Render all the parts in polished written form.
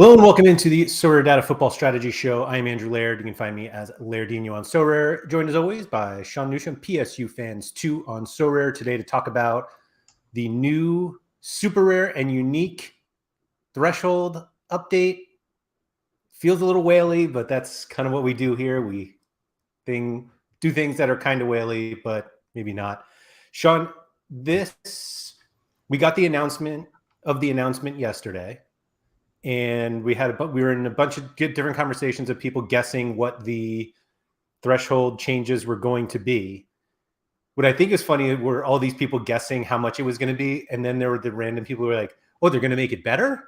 Hello and welcome into the SorareData Football Strategy Show. I am Andrew Laird. You can find me as Lairdinho on Sorare, joined as always by Sean Newsham, PSU Fans 2 on Sorare, today to talk about the new super rare and unique threshold update. Feels a little whaley, but that's kind of what we do here. We do things that are kind of whaley, but maybe not. Sean, we got the announcement yesterday. And we were in a bunch of different conversations of people guessing what the threshold changes were going to be. What I think is funny were all these people guessing how much it was going to be, and then there were the random people who were like, "Oh, they're going to make it better,"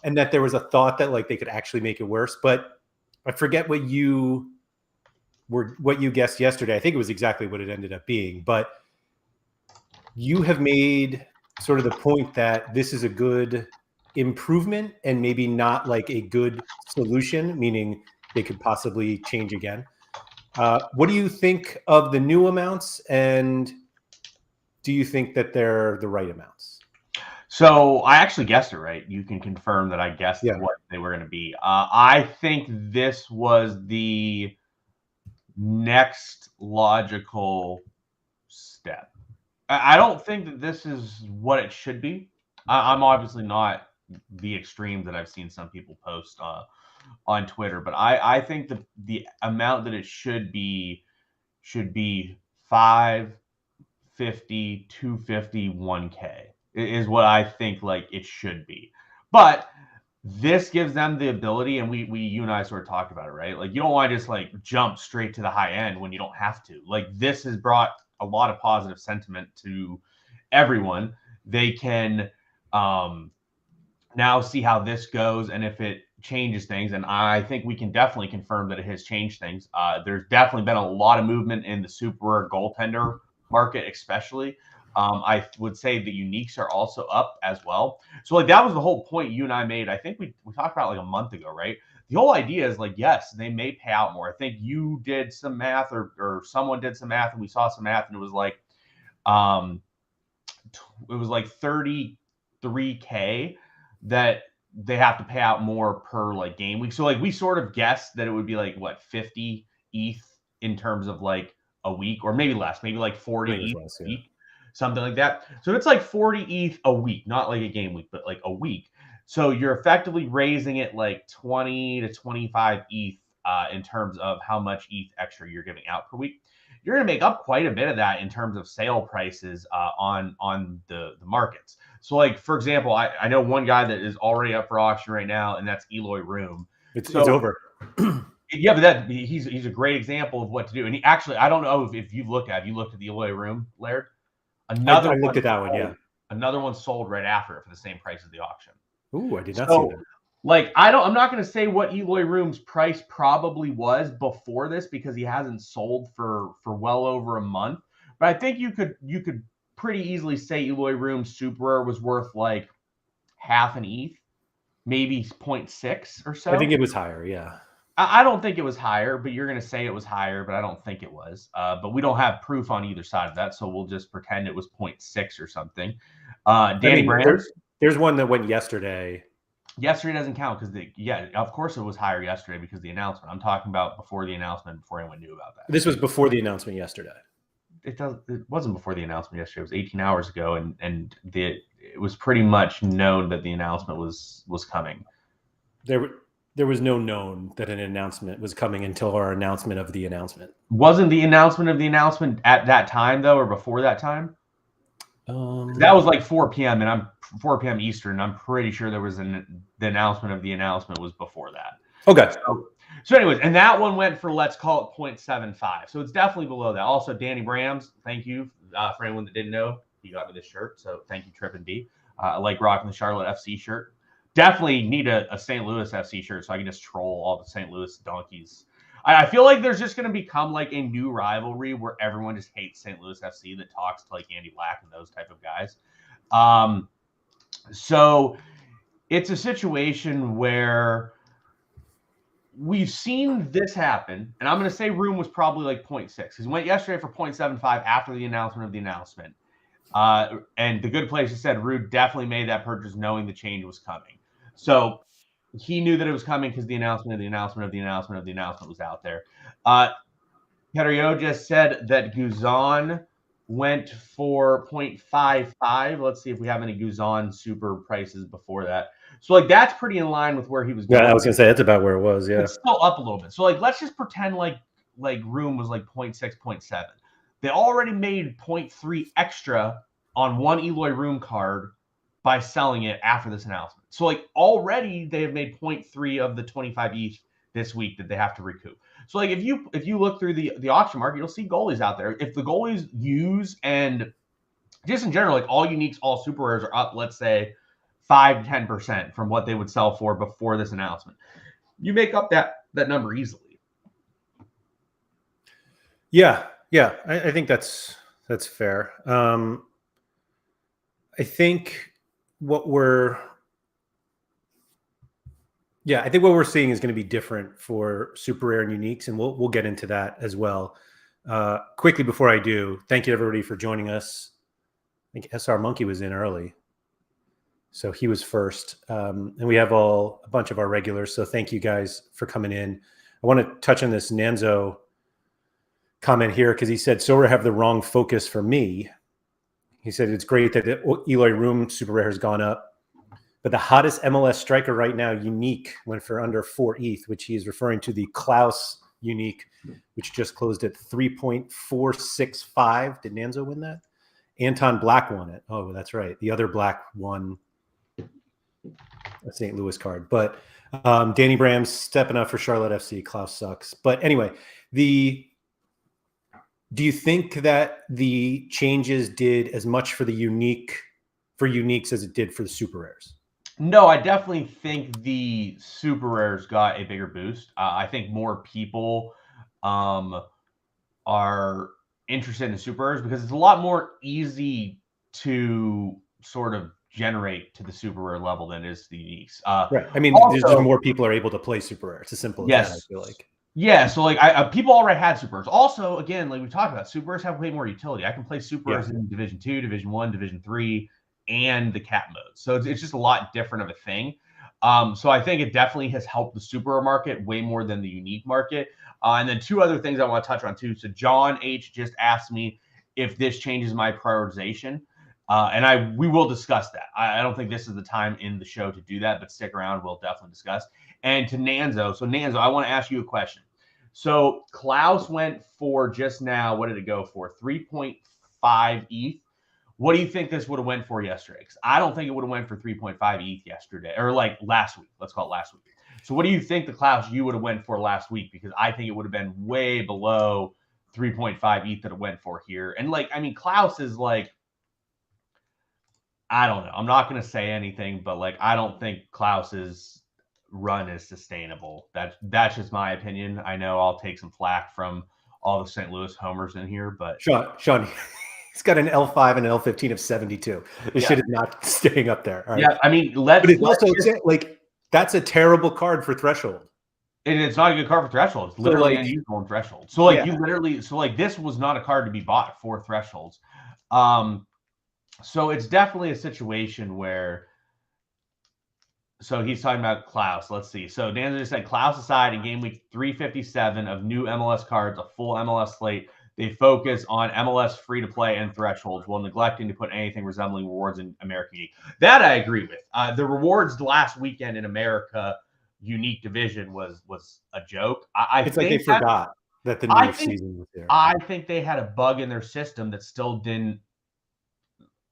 and that there was a thought that like they could actually make it worse. But I forget what you guessed yesterday. I think it was exactly what it ended up being. But you have made sort of the point that this is a good improvement and maybe not like a good solution, meaning they could possibly change again. What do you think of the new amounts, and do you think that they're the right amounts? So I actually guessed it right. You can confirm that I guessed what they were going to be. I think this was the next logical step. I don't think that this is what it should be. I'm obviously not the extreme that I've seen some people post on Twitter, but I think that the amount that it should be 550, 250, 1K is what I think like it should be. But this gives them the ability, and you and I sort of talked about it, right? Like you don't want to just like jump straight to the high end when you don't have to. Like this has brought a lot of positive sentiment to everyone. They can now see how this goes and if it changes things. And I think we can definitely confirm that it has changed things. There's definitely been a lot of movement in the super rare goaltender market, especially. I would say the uniques are also up as well. So like that was the whole point you and I made. I think we talked about like a month ago, right? The whole idea is like, yes, they may pay out more. I think you did some math or someone did some math and we saw some math and it was like 33K that they have to pay out more per like game week. So like we sort of guessed that it would be like what 50 ETH in terms of like a week, or maybe less, maybe like 40 ETH a week, something like that. So it's like 40 ETH a week, not like a game week, but like a week. So you're effectively raising it like 20 to 25 ETH in terms of how much ETH extra you're giving out per week. You're going to make up quite a bit of that in terms of sale prices on the markets. So like, for example, I know one guy that is already up for auction right now, and that's Eloy Room. It's over. Yeah, but he's a great example of what to do. And he actually, I don't know if you've looked at the Eloy Room, Laird. I looked at that one, yeah. Another one sold right after it for the same price as the auction. Ooh, I did not see that. Like, I'm not going to say what Eloy Room's price probably was before this because he hasn't sold for well over a month. But I think you could pretty easily say Eloy Room's super rare was worth like half an ETH, maybe 0.6 or so. I think it was higher, yeah. I don't think it was higher, but you're going to say it was higher, but I don't think it was. But we don't have proof on either side of that, so we'll just pretend it was 0.6 or something. There's one that went yesterday. Yesterday doesn't count because of course it was higher yesterday because of the announcement. I'm talking about before the announcement, before anyone knew about that. This was before the announcement yesterday. It wasn't before the announcement yesterday. It was 18 hours ago, and it was pretty much known that the announcement was coming. There was no known that an announcement was coming until our announcement of the announcement. Wasn't the announcement of the announcement at that time though, or before that time? That was like 4 p.m. and I'm 4 p.m. Eastern. I'm pretty sure there was the announcement of the announcement was before that. Okay. So anyways, and that one went for, let's call it 0.75. So it's definitely below that. Also, Danny Brams, thank you for anyone that didn't know. He got me this shirt. So thank you, Trip and D. I like rocking the Charlotte FC shirt. Definitely need a St. Louis FC shirt so I can just troll all the St. Louis donkeys. I feel like there's just going to become like a new rivalry where everyone just hates St. Louis FC that talks to like Andy Black and those type of guys. So it's a situation where we've seen this happen, and I'm going to say Room was probably like 0.6 because he went yesterday for 0.75 after the announcement of the announcement. And the good place said Rude definitely made that purchase knowing the change was coming. So he knew that it was coming because the announcement was out there. Kerio just said that Guzan went for 0.55. Let's see if we have any Guzan super prices before that. So like that's pretty in line with where he was going. Yeah, I was gonna say that's about where it was. Yeah, It's still up a little bit. So like let's just pretend like room was like 0.6, 0.7. They already made 0.3 extra on one Eloy room card by selling it after this announcement. So like already they have made 0.3 of the 25 ETH this week that they have to recoup. So like if you look through the auction market, you'll see goalies out there. If the goalies use and just in general, like all uniques, all super rares are up, let's say 5 to 10% from what they would sell for before this announcement. You make up that number easily. yeah. I think that's fair. I think what we're seeing is going to be different for super rare and uniques, and we'll get into that as well. Quickly before I do, thank you everybody for joining us. I think SR Monkey was in early, so he was first, and we have a bunch of our regulars. So thank you guys for coming in. I want to touch on this Nanzo comment here because he said Sorare have the wrong focus for me. He said it's great that the Eloy Room super rare has gone up, but the hottest MLS striker right now, unique, went for under 4 ETH, which he is referring to the Klaus unique, which just closed at 3.465. Did Nanzo win that? Anton Black won it. Oh, that's right. The other Black won a St. Louis card. But Danny Bram's stepping up for Charlotte FC. Klaus sucks. But anyway, do you think that the changes did as much for the uniques as it did for the super rares? No, I definitely think the super rares got a bigger boost. I think more people are interested in the super rares because it's a lot more easy to sort of generate to the super rare level than it is the uniques. Right. I mean, there's just more people are able to play super rare. It's as simple as that, I feel like. Yeah, so like people already had supers. Also, again, like we talked about, supers have way more utility. I can play supers in Division 2, Division 1, Division 3, and the cap mode. So it's just a lot different of a thing. So I think it definitely has helped the super we way more than the unique market. And then two other things I want to touch on too. So John H just asked me if this changes my prioritization. And we will discuss that. I don't think this is the time in the show to do that, but stick around. We'll definitely discuss. And to Nanzo. So Nanzo, I want to ask you a question. So Klaus went for just now, what did it go for? 3.5 ETH. What do you think this would have went for yesterday? Because I don't think it would have went for 3.5 ETH yesterday, or like last week. Let's call it last week. So what do you think the Klaus you would have went for last week? Because I think it would have been way below 3.5 ETH that it went for here. And like, I mean, Klaus is like, I don't know. I'm not going to say anything, but like, I don't think Klaus's run is sustainable. That's just my opinion. I know I'll take some flack from all the St. Louis homers in here, but Sean, he's got an L5 and an L15 of 72. This shit is not staying up there. All right? Yeah, I mean, but it's also like that's a terrible card for Threshold. And it's not a good card for Threshold. It's literally unusual in Threshold. So like this was not a card to be bought for Thresholds. So it's definitely a situation where. So he's talking about Klaus. Let's see. So Dan just said Klaus aside in game week 357 of new MLS cards, a full MLS slate. They focus on MLS free to play and thresholds while neglecting to put anything resembling rewards in American Unique. That I agree with. The rewards last weekend in America Unique Division was a joke. It's like they forgot that the new season was there. I think they had a bug in their system that still didn't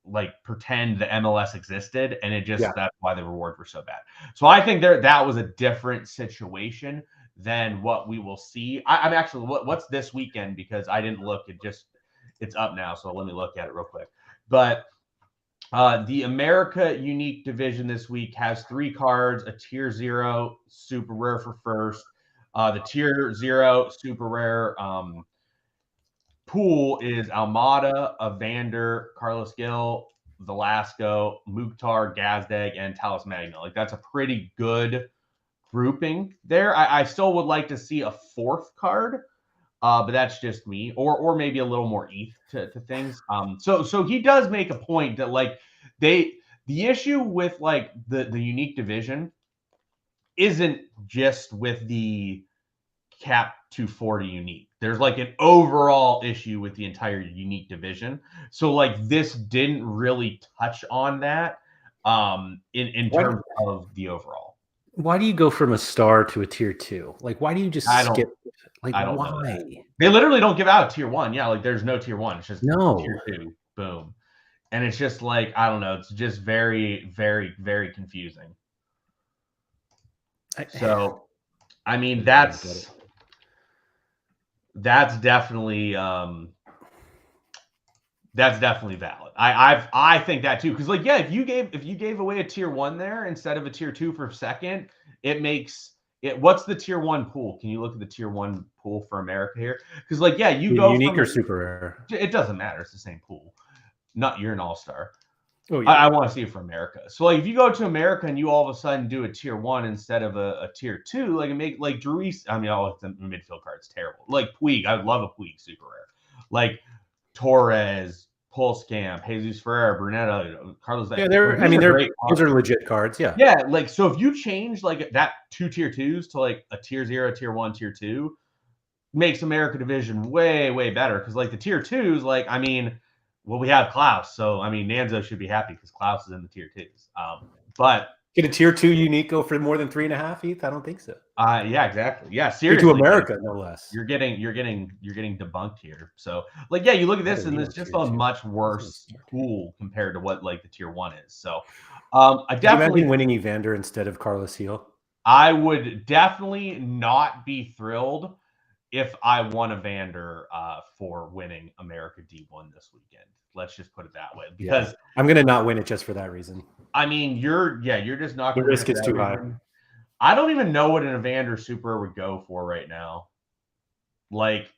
like pretend the MLS existed, and it just that's why the rewards were so bad. So I think that was a different situation than what we will see. I'm actually what's this weekend, because I didn't look. It's up now, so let me look at it real quick. But the America Unique Division this week has 3 cards: a Tier 0 super rare for first, the Tier 0 super rare pool is Almada, Evander, Carlos Gil, Velasco, Mukhtar, Gazdag, and Talis Magna. Like that's a pretty good grouping there. I still would like to see a 4th card, but that's just me, or maybe a little more ETH to things. So he does make a point that like the issue with like the unique division isn't just with the cap 240 unique. There's like an overall issue with the entire unique division. So like this didn't really touch on that in terms of the overall. Why do you go from a star to a tier 2? Like, why do you just skip? Like, I don't why? know that. They literally don't give out a tier 1. Yeah, like there's no tier 1. It's just tier 2. Boom. And it's just like, I don't know. It's just very, very, very confusing. So, I mean, that's definitely valid. I think that too, because like, yeah, if you gave away a tier 1 there instead of a tier 2 for second, it makes it. What's the tier 1 pool? Can you look at the tier 1 pool for America here? Because like, yeah, you go unique or super rare. It doesn't matter. It's the same pool. Not you're an all-star. Oh, yeah. I want to see it for America. So like if you go to America and you all of a sudden do a tier 1 instead of a tier 2, like it make like Drees. I mean, all the midfield card's terrible. Like Puig, I would love a Puig super rare. Like Torres, Pulscamp, Jesus Ferreira, Brunetto, Carlos. Yeah, those are legit cards. Yeah. Yeah, like so if you change like that 2 tier 2s to like a tier 0, tier 1, tier 2, makes America division way, way better. Because like the tier 2s, like I mean. Well, we have Klaus, so I mean, Nando should be happy because Klaus is in the tier 2s. But get a tier 2 unique go for more than 3.5 ETH? I don't think so. Yeah, exactly. Yeah, seriously. To America, no less. You're getting debunked here. So, like, yeah, you look at this, and it's just a much worse pool compared to what like the tier 1 is. So, I definitely winning Evander instead of Carlos Heel. I would definitely not be thrilled if I won Evander for winning America D1 this weekend. Let's just put it that way. Because I'm going to not win it just for that reason. I mean, you're just not going to risk is too high. I don't even know what an Evander Super would go for right now. Like,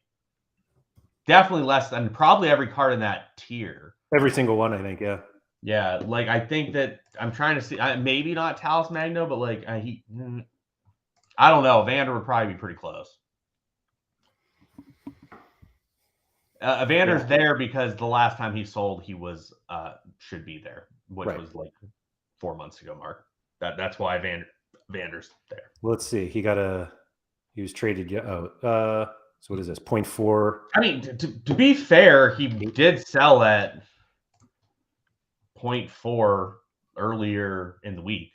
definitely less than probably every card in that tier. Every single one, I think, yeah. Yeah, like I think that I'm trying to see maybe not Talus Magno, but like I don't know. Evander would probably be pretty close. Evander's there because the last time he sold, he was should be there, which was like 4 months ago. Mark, that's why Evander's there. Well, let's see. He was traded. So what is this? 0.4. I mean, to be fair, he did sell at 0.4 earlier in the week,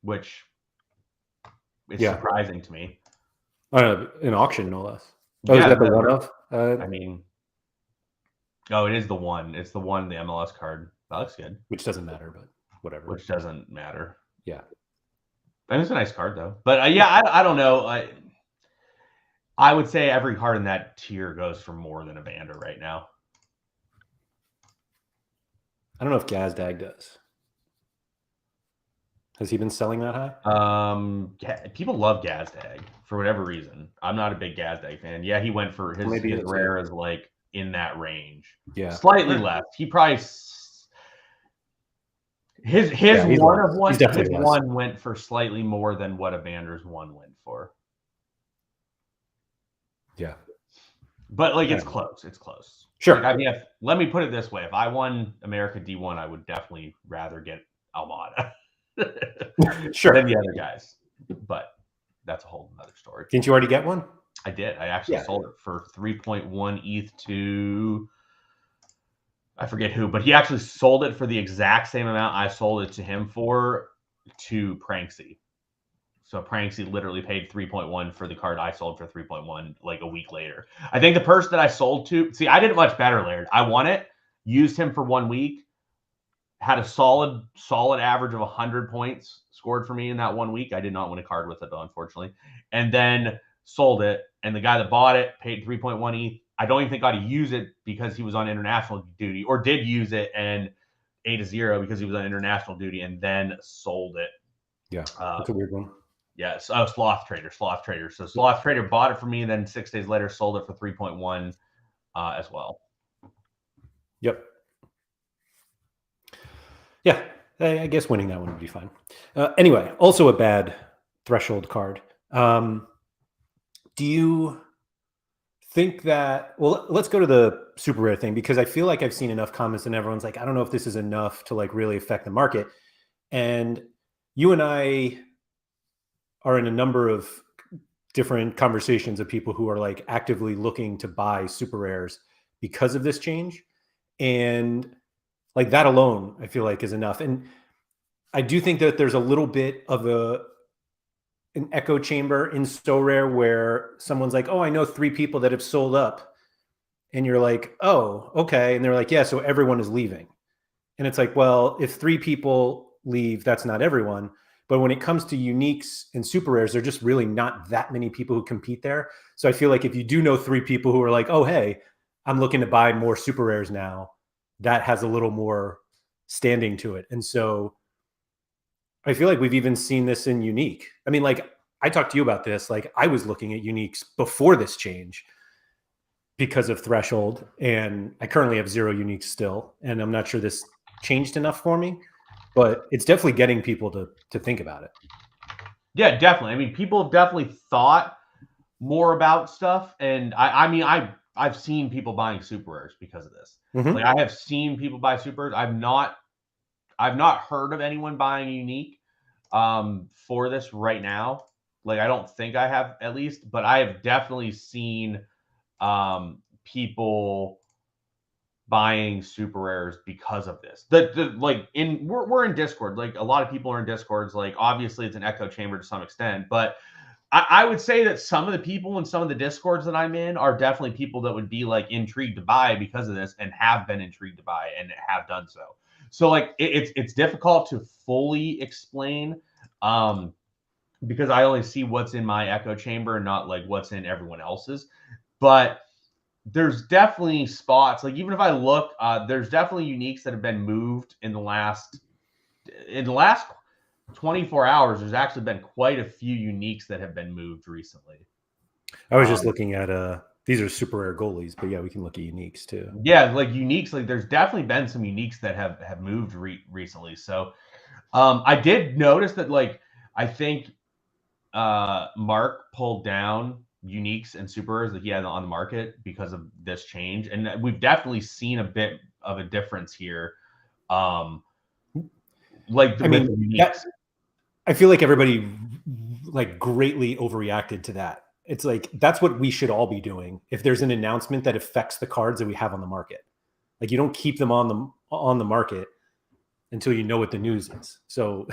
which is surprising to me. An auction, no less. Oh, is that the one-off? I mean. Oh, it is the one. It's the one, the MLS card. That looks good. Which doesn't matter, but whatever. Which doesn't matter. Yeah. And it's a nice card, though. But, I don't know. I would say every card in that tier goes for more than Evander right now. I don't know if Gazdag does. Has he been selling that high? People love Gazdag for whatever reason. I'm not a big Gazdag fan. Yeah, he went for his rare is like in that range. Yeah, slightly less. He probably his one went for slightly more than what Evander's one went for. Yeah, but like it's close. It's close. Sure. Like, I mean, let me put it this way: if I won America D1, I would definitely rather get Almada sure than the other guys. But that's a whole other story. Didn't you already get one? I did. I actually sold it for 3.1 ETH to I forget who, but he actually sold it for the exact same amount I sold it to him for to Pranksy. So Pranksy literally paid 3.1 for the card I sold for 3.1 like a week later. I think the person that I sold to, see, I did it much better, Laird. I won it, used him for 1 week, had a solid average of 100 points scored for me in that 1 week. I did not win a card with it, though, unfortunately. And then sold it, and the guy that bought it paid 3.1 ETH. I don't even think got to use it because he was on international duty, or did use it and 8-0 because he was on international duty, and then sold it. Yeah, that's a weird one. Yes, Sloth Trader. So Sloth Trader bought it for me, and then 6 days later sold it for 3.1 as well. Yep. Yeah, I guess winning that one would be fine. Anyway, also a bad threshold card. Do you think that, well, let's go to the super rare thing, because I feel like I've seen enough comments and everyone's like, I don't know if this is enough to like really affect the market. And you and I are in a number of different conversations of people who are like actively looking to buy super rares because of this change. And like that alone, I feel like is enough. And I do think that there's a little bit of an echo chamber in Sorare where someone's like, oh, I know 3 people that have sold up. And you're like, oh, okay. And they're like, yeah, so everyone is leaving. And it's like, well, if 3 people leave, that's not everyone. But when it comes to uniques and super rares, there are just really not that many people who compete there. So I feel like if you do know 3 people who are like, oh, hey, I'm looking to buy more super rares now, that has a little more standing to it. And so I feel like we've even seen this in unique. I mean, like I talked to you about this, like I was looking at uniques before this change because of threshold, and I currently have 0 uniques still, and I'm not sure this changed enough for me, but it's definitely getting people to think about it. Yeah, definitely. I mean, people have definitely thought more about stuff, and I mean, I've seen people buying super rares because of this. Like I have seen people buy super rares. I've not heard of anyone buying unique for this right now. Like I don't think I have, at least, but I have definitely seen people buying super rares because of this. Like we're in Discord. Like a lot of people are in Discords. Like obviously it's an echo chamber to some extent, but I would say that some of the people in some of the Discords that I'm in are definitely people that would be like intrigued to buy because of this and have been intrigued to buy and have done so. So like it's difficult to fully explain because I only see what's in my echo chamber and not like what's in everyone else's. But there's definitely spots, like even if I look, there's definitely uniques that have been moved in the last 24 hours. There's actually been quite a few uniques that have been moved recently. I was just looking at these are super rare goalies, but yeah, we can look at uniques too. Yeah, like uniques, like there's definitely been some uniques that have moved recently. So I did notice that, like I think Mark pulled down uniques and supers that he had on the market because of this change, and we've definitely seen a bit of a difference here. Like I mean, I feel like everybody like greatly overreacted to that. It's like that's what we should all be doing if there's an announcement that affects the cards that we have on the market. Like you don't keep them on the market until you know what the news is. So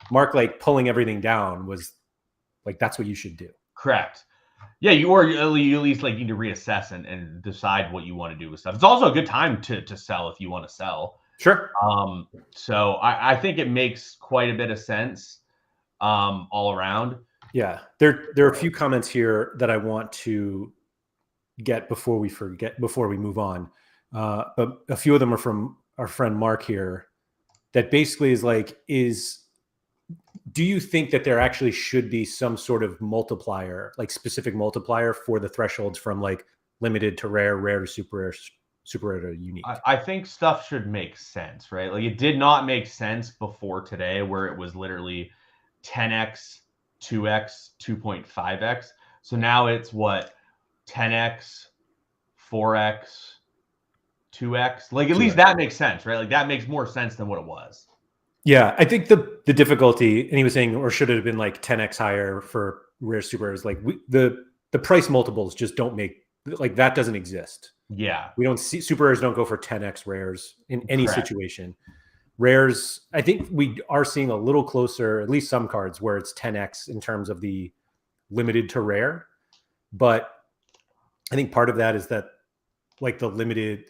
Mark like pulling everything down was like that's what you should do. Correct. Yeah, you at least like need to reassess and decide what you want to do with stuff. It's also a good time to sell if you want to sell. Sure. So I think it makes quite a bit of sense all around. Yeah, there are a few comments here that I want to get before we move on. But a few of them are from our friend Mark here that basically is like, do you think that there actually should be some sort of multiplier, like specific multiplier for the thresholds from like limited to rare, rare to super rare to unique? I think stuff should make sense, right? Like it did not make sense before today where it was literally 10x, 2x, 2.5x. So now it's what, 10x, 4x, 2x. Like at least that makes sense, right? Like that makes more sense than what it was. Yeah, I think the difficulty, and he was saying, or should it have been like 10x higher for rare supers? Like the price multiples just don't make, like that doesn't exist. Yeah, we don't see super rares don't go for 10x rares in any situation. Rares, I think we are seeing a little closer, at least some cards where it's 10x in terms of the limited to rare. But I think part of that is that like the limited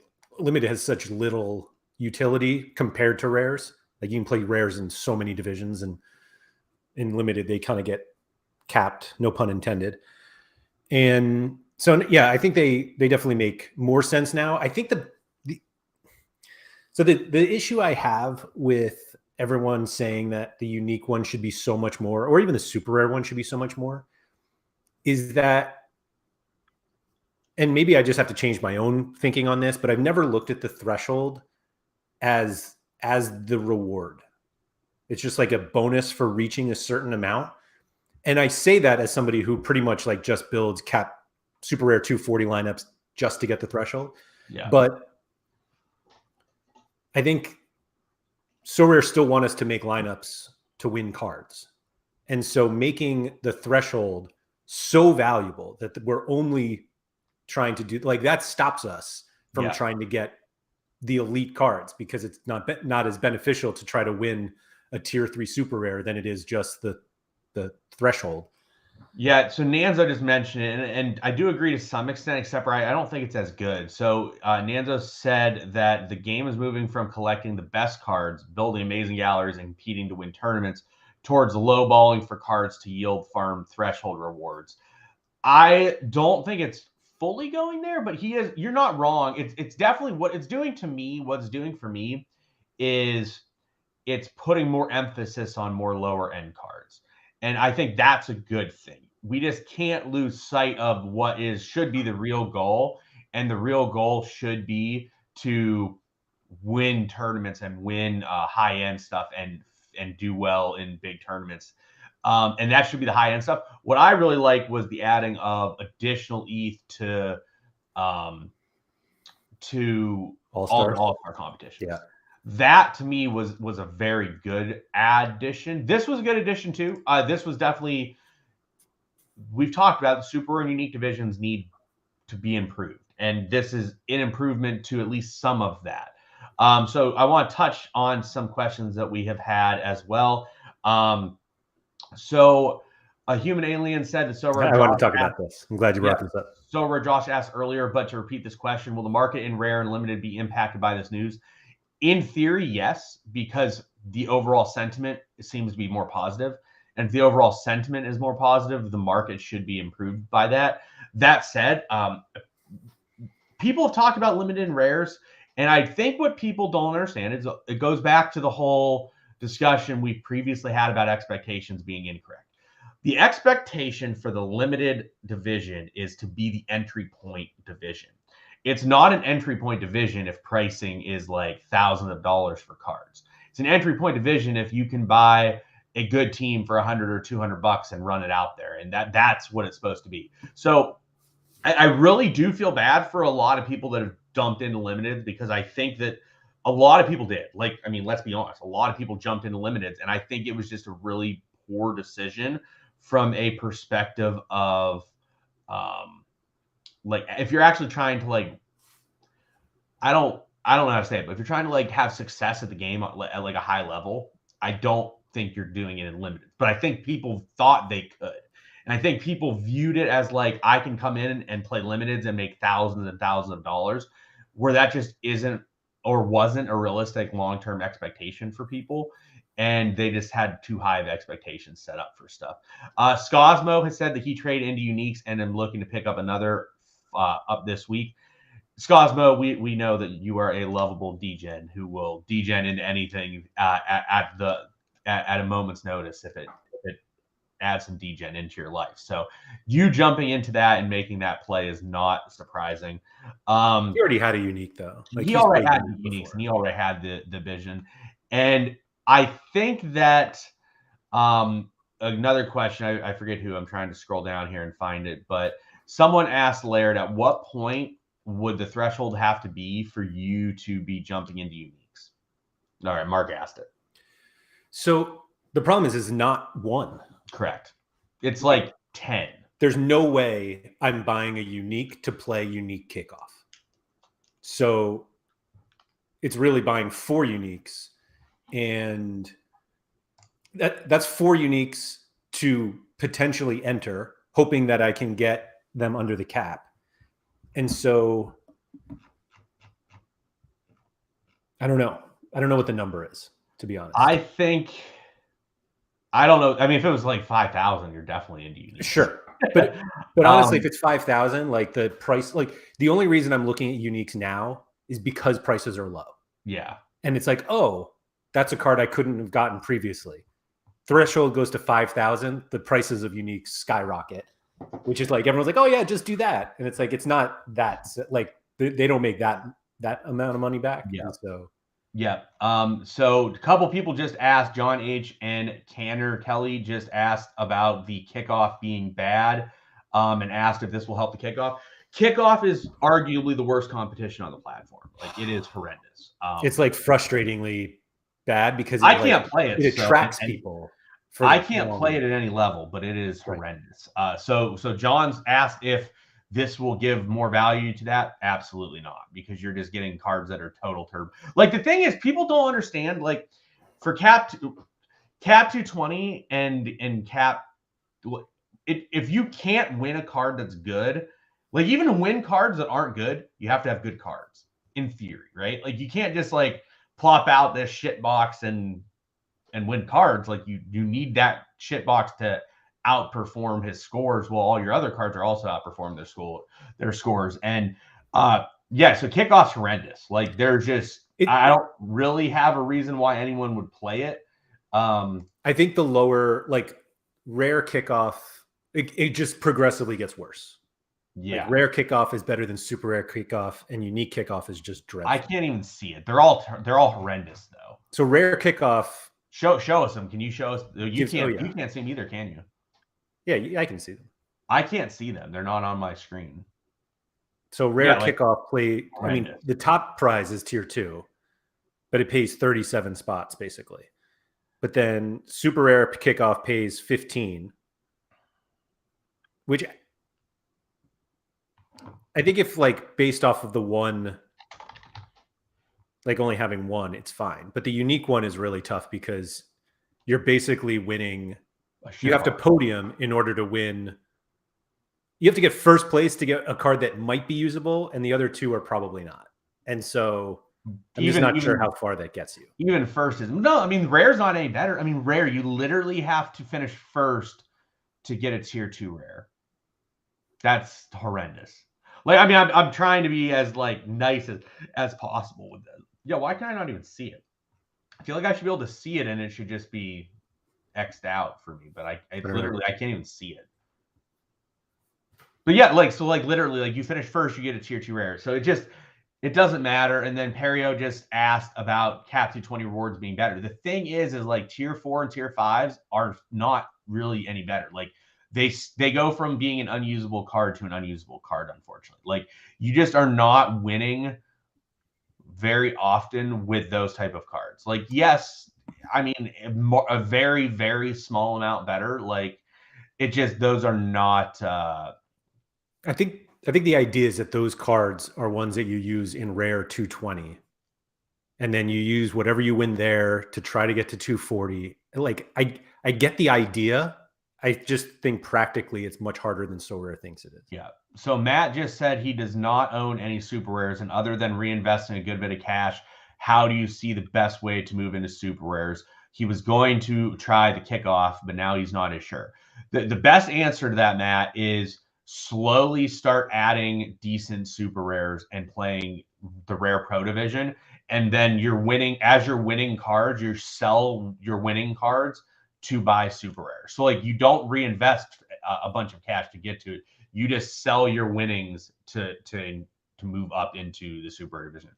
has such little utility compared to rares. Like you can play rares in so many divisions, and in limited they kind of get capped, no pun intended. And so yeah, I think they definitely make more sense now. I think the issue I have with everyone saying that the unique one should be so much more, or even the super rare one should be so much more, is that, and maybe I just have to change my own thinking on this, but I've never looked at the threshold as the reward. It's just like a bonus for reaching a certain amount. And I say that as somebody who pretty much like just builds cap super rare 240 lineups just to get the threshold. Yeah. But I think Sorare still want us to make lineups to win cards. And so making the threshold so valuable that we're only trying to do like that stops us from trying to get the elite cards, because it's not as beneficial to try to win a tier 3 super rare than it is just the threshold. Yeah, so Nanzo just mentioned it, and I do agree to some extent, except for I don't think it's as good. So Nanzo said that the game is moving from collecting the best cards, building amazing galleries, and competing to win tournaments towards lowballing for cards to yield farm threshold rewards. I don't think it's fully going there, but you're not wrong. It's definitely what it's doing to me. What's doing for me is it's putting more emphasis on more lower end cards. And I think that's a good thing. We just can't lose sight of what should be the real goal. And the real goal should be to win tournaments and win high end stuff and do well in big tournaments. And that should be the high end stuff. What I really liked was the adding of additional ETH to all-star competitions. Yeah. That to me was a very good addition. This was a good addition too. This was definitely, we've talked about the super and unique divisions need to be improved, and this is an improvement to at least some of that. So I want to touch on some questions that we have had as well. So a human alien said that I want to talk about this. I'm glad you brought this up. So Josh asked earlier, but to repeat this question, will the market in rare and limited be impacted by this news? In theory, yes, because the overall sentiment seems to be more positive. And if the overall sentiment is more positive, the market should be improved by that. That said, people have talked about limited and rares. And I think what people don't understand is it goes back to the whole discussion we previously had about expectations being incorrect. The expectation for the limited division is to be the entry point division. It's not an entry point division if pricing is like thousands of dollars for cards. It's an entry point division if you can buy a good team for $100 or $200 and run it out there. And that's what it's supposed to be. So I really do feel bad for a lot of people that have dumped into limiteds, because I think that a lot of people did. Like, I mean, let's be honest. A lot of people jumped into limiteds, and I think it was just a really poor decision from a perspective of like, if you're actually trying to like, I don't know how to say it, but if you're trying to like have success at the game at like a high level, I don't think you're doing it in limited. But I think people thought they could. And I think people viewed it as like, I can come in and play limiteds and make thousands and thousands of dollars, where that just isn't or wasn't a realistic long-term expectation for people. And they just had too high of expectations set up for stuff. Scosmo has said that he traded into uniques and I'm looking to pick up another up this week. Scosmo, we know that you are a lovable degen who will degen into anything at a moment's notice if it adds some degen into your life. So you jumping into that and making that play is not surprising. He already had a unique though. Like he already had the uniques, and he already had the vision. And I think that another question, I forget who, I'm trying to scroll down here and find it, but someone asked Laird, at what point would the threshold have to be for you to be jumping into uniques? All right, Mark asked it. So the problem is not one. Correct. It's like 10. There's no way I'm buying a unique to play unique kickoff. So it's really buying 4 uniques, and that's 4 uniques to potentially enter, hoping that I can get them under the cap. And so I don't know. I don't know what the number is, to be honest. I don't know. I mean, if it was like 5,000, you're definitely into unique. Sure. But honestly, if it's 5,000, like the price, like the only reason I'm looking at uniques now is because prices are low. Yeah. And it's like, oh, that's a card I couldn't have gotten previously. Threshold goes to 5,000. The prices of uniques skyrocket, which is like, everyone's like, oh yeah, just do that. And it's like, it's not that, like they don't make that amount of money back. Yeah. And so yeah. So a couple people just asked, John H. and Tanner Kelly just asked about the kickoff being bad, and asked if this will help the kickoff. Kickoff is arguably the worst competition on the platform. Like, it is horrendous. It's like frustratingly bad because I can't play it. It attracts people. I can't play it at any level, but it is horrendous. So John's asked if this will give more value to that. Absolutely not, because you're just getting cards that are total turb. Like, the thing is, people don't understand, like, for cap 220 and cap, if you can't win a card that's good, like, even to win cards that aren't good, you have to have good cards in theory, right? Like, you can't just like plop out this shit box and win cards. Like, you need that shit box to outperform his scores, while all your other cards are also outperforming their scores. And yeah, so KickOff's horrendous. Like, there's just I don't really have a reason why anyone would play it. I think the lower, like, rare KickOff, it just progressively gets worse. Yeah, like, rare KickOff is better than super rare KickOff, and unique KickOff is just dreadful. I can't even see it. They're all horrendous though. So rare KickOff. Show us them. Can you show us? You can't. You can't see them either, can you? Yeah, I can see them. I can't see them. They're not on my screen. So rare KickOff play. Horrendous. I mean, the top prize is tier 2, but it pays 37 spots basically. But then super rare KickOff pays 15, which I think, if like based off of the one, like only having one, it's fine. But the unique one is really tough because you're basically winning. You have to podium in order to win. You have to get first place to get a card that might be usable, and the other two are probably not. And so I'm just not sure how far that gets you. Even first is no. I mean, rare's not any better. I mean, rare, you literally have to finish first to get a tier 2 rare. That's horrendous. Like, I mean, I'm trying to be as like nice as possible with this. Yeah, why can I not even see it? I feel like I should be able to see it, and it should just be X'd out for me. But I literally I can't even see it. But yeah, like, so like literally, like, you finish first, you get a tier 2 rare. So it doesn't matter. And then Perio just asked about cap 220 rewards being better. The thing is like tier 4 and tier 5s are not really any better. Like, they go from being an unusable card to an unusable card, unfortunately. Like, you just are not winning very often with those type of cards. Like, yes, I mean, a very, very small amount better. Like, it just, those are not I think the idea is that those cards are ones that you use in rare 220, and then you use whatever you win there to try to get to 240. Like, I get the idea. I just think practically it's much harder than Sorare thinks it is. Yeah. So Matt just said he does not own any super rares, and other than reinvesting a good bit of cash, how do you see the best way to move into super rares? He was going to try the KickOff, but now he's not as sure. The best answer to that, Matt, is slowly start adding decent super rares and playing the rare pro division. And then you're winning, as you're winning cards, you sell your winning cards to buy super rare. So like, you don't reinvest a bunch of cash to get to it. You just sell your winnings to move up into the super division,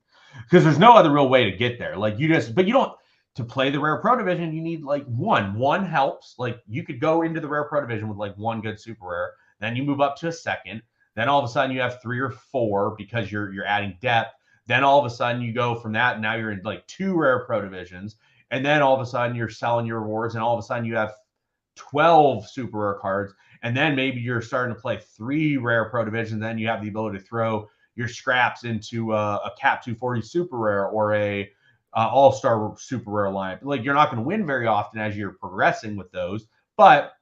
because there's no other real way to get there. Like, but you don't, to play the rare pro division, you need like one helps. Like, you could go into the rare pro division with like one good super rare, then you move up to a second, then all of a sudden you have 3 or 4 because you're adding depth. Then all of a sudden you go from that, and now you're in like 2 rare pro divisions. And then all of a sudden you're selling your rewards, and all of a sudden you have 12 super rare cards. And then maybe you're starting to play 3 rare pro divisions. Then you have the ability to throw your scraps into a cap 240 super rare or a all-star super rare lineup. Like, you're not going to win very often as you're progressing with those, but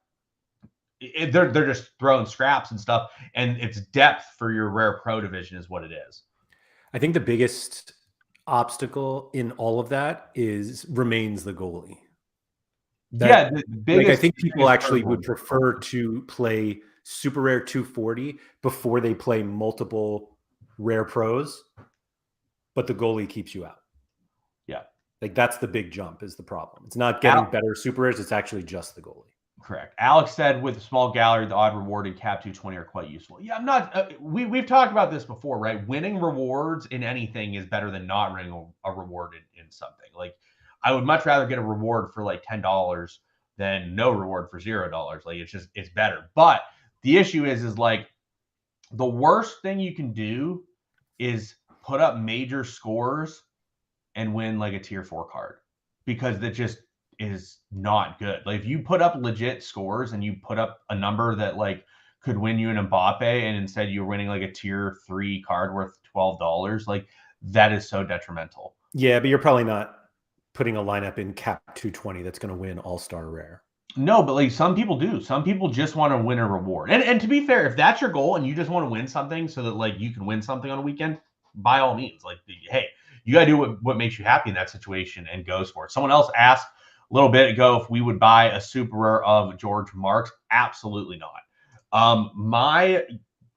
they're just throwing scraps and stuff, and it's depth for your rare pro division is what it is. I think the biggest obstacle in all of that remains the goalie. The biggest, like, I think people actually would prefer to play super rare 240 before they play multiple rare pros, but the goalie keeps you out. Yeah. Like, that's the big jump is the problem. It's not getting better super rares. It's actually just the goalie. Correct. Alex said with a small gallery, the odd reward and cap 220 are quite useful. Yeah, I'm not. We've talked about this before, right? Winning rewards in anything is better than not winning a reward in something. Like, I would much rather get a reward for like $10 than no reward for $0. Like, it's better. But the issue is like, the worst thing you can do is put up major scores and win like a tier 4 card, because is not good. Like if you put up legit scores and you put up a number that like could win you an Mbappe, and instead you're winning like a tier 3 card worth $12, like that is so detrimental. Yeah, but you're probably not putting a lineup in cap 220 that's going to win all-star rare. No, but like some people do. Some people just want to win a reward. And to be fair, if that's your goal and you just want to win something so that like you can win something on a weekend, by all means, like, hey, you got to do what makes you happy in that situation and goes for it. Someone else asked a little bit ago if we would buy a super rare of George Marks. Absolutely not. My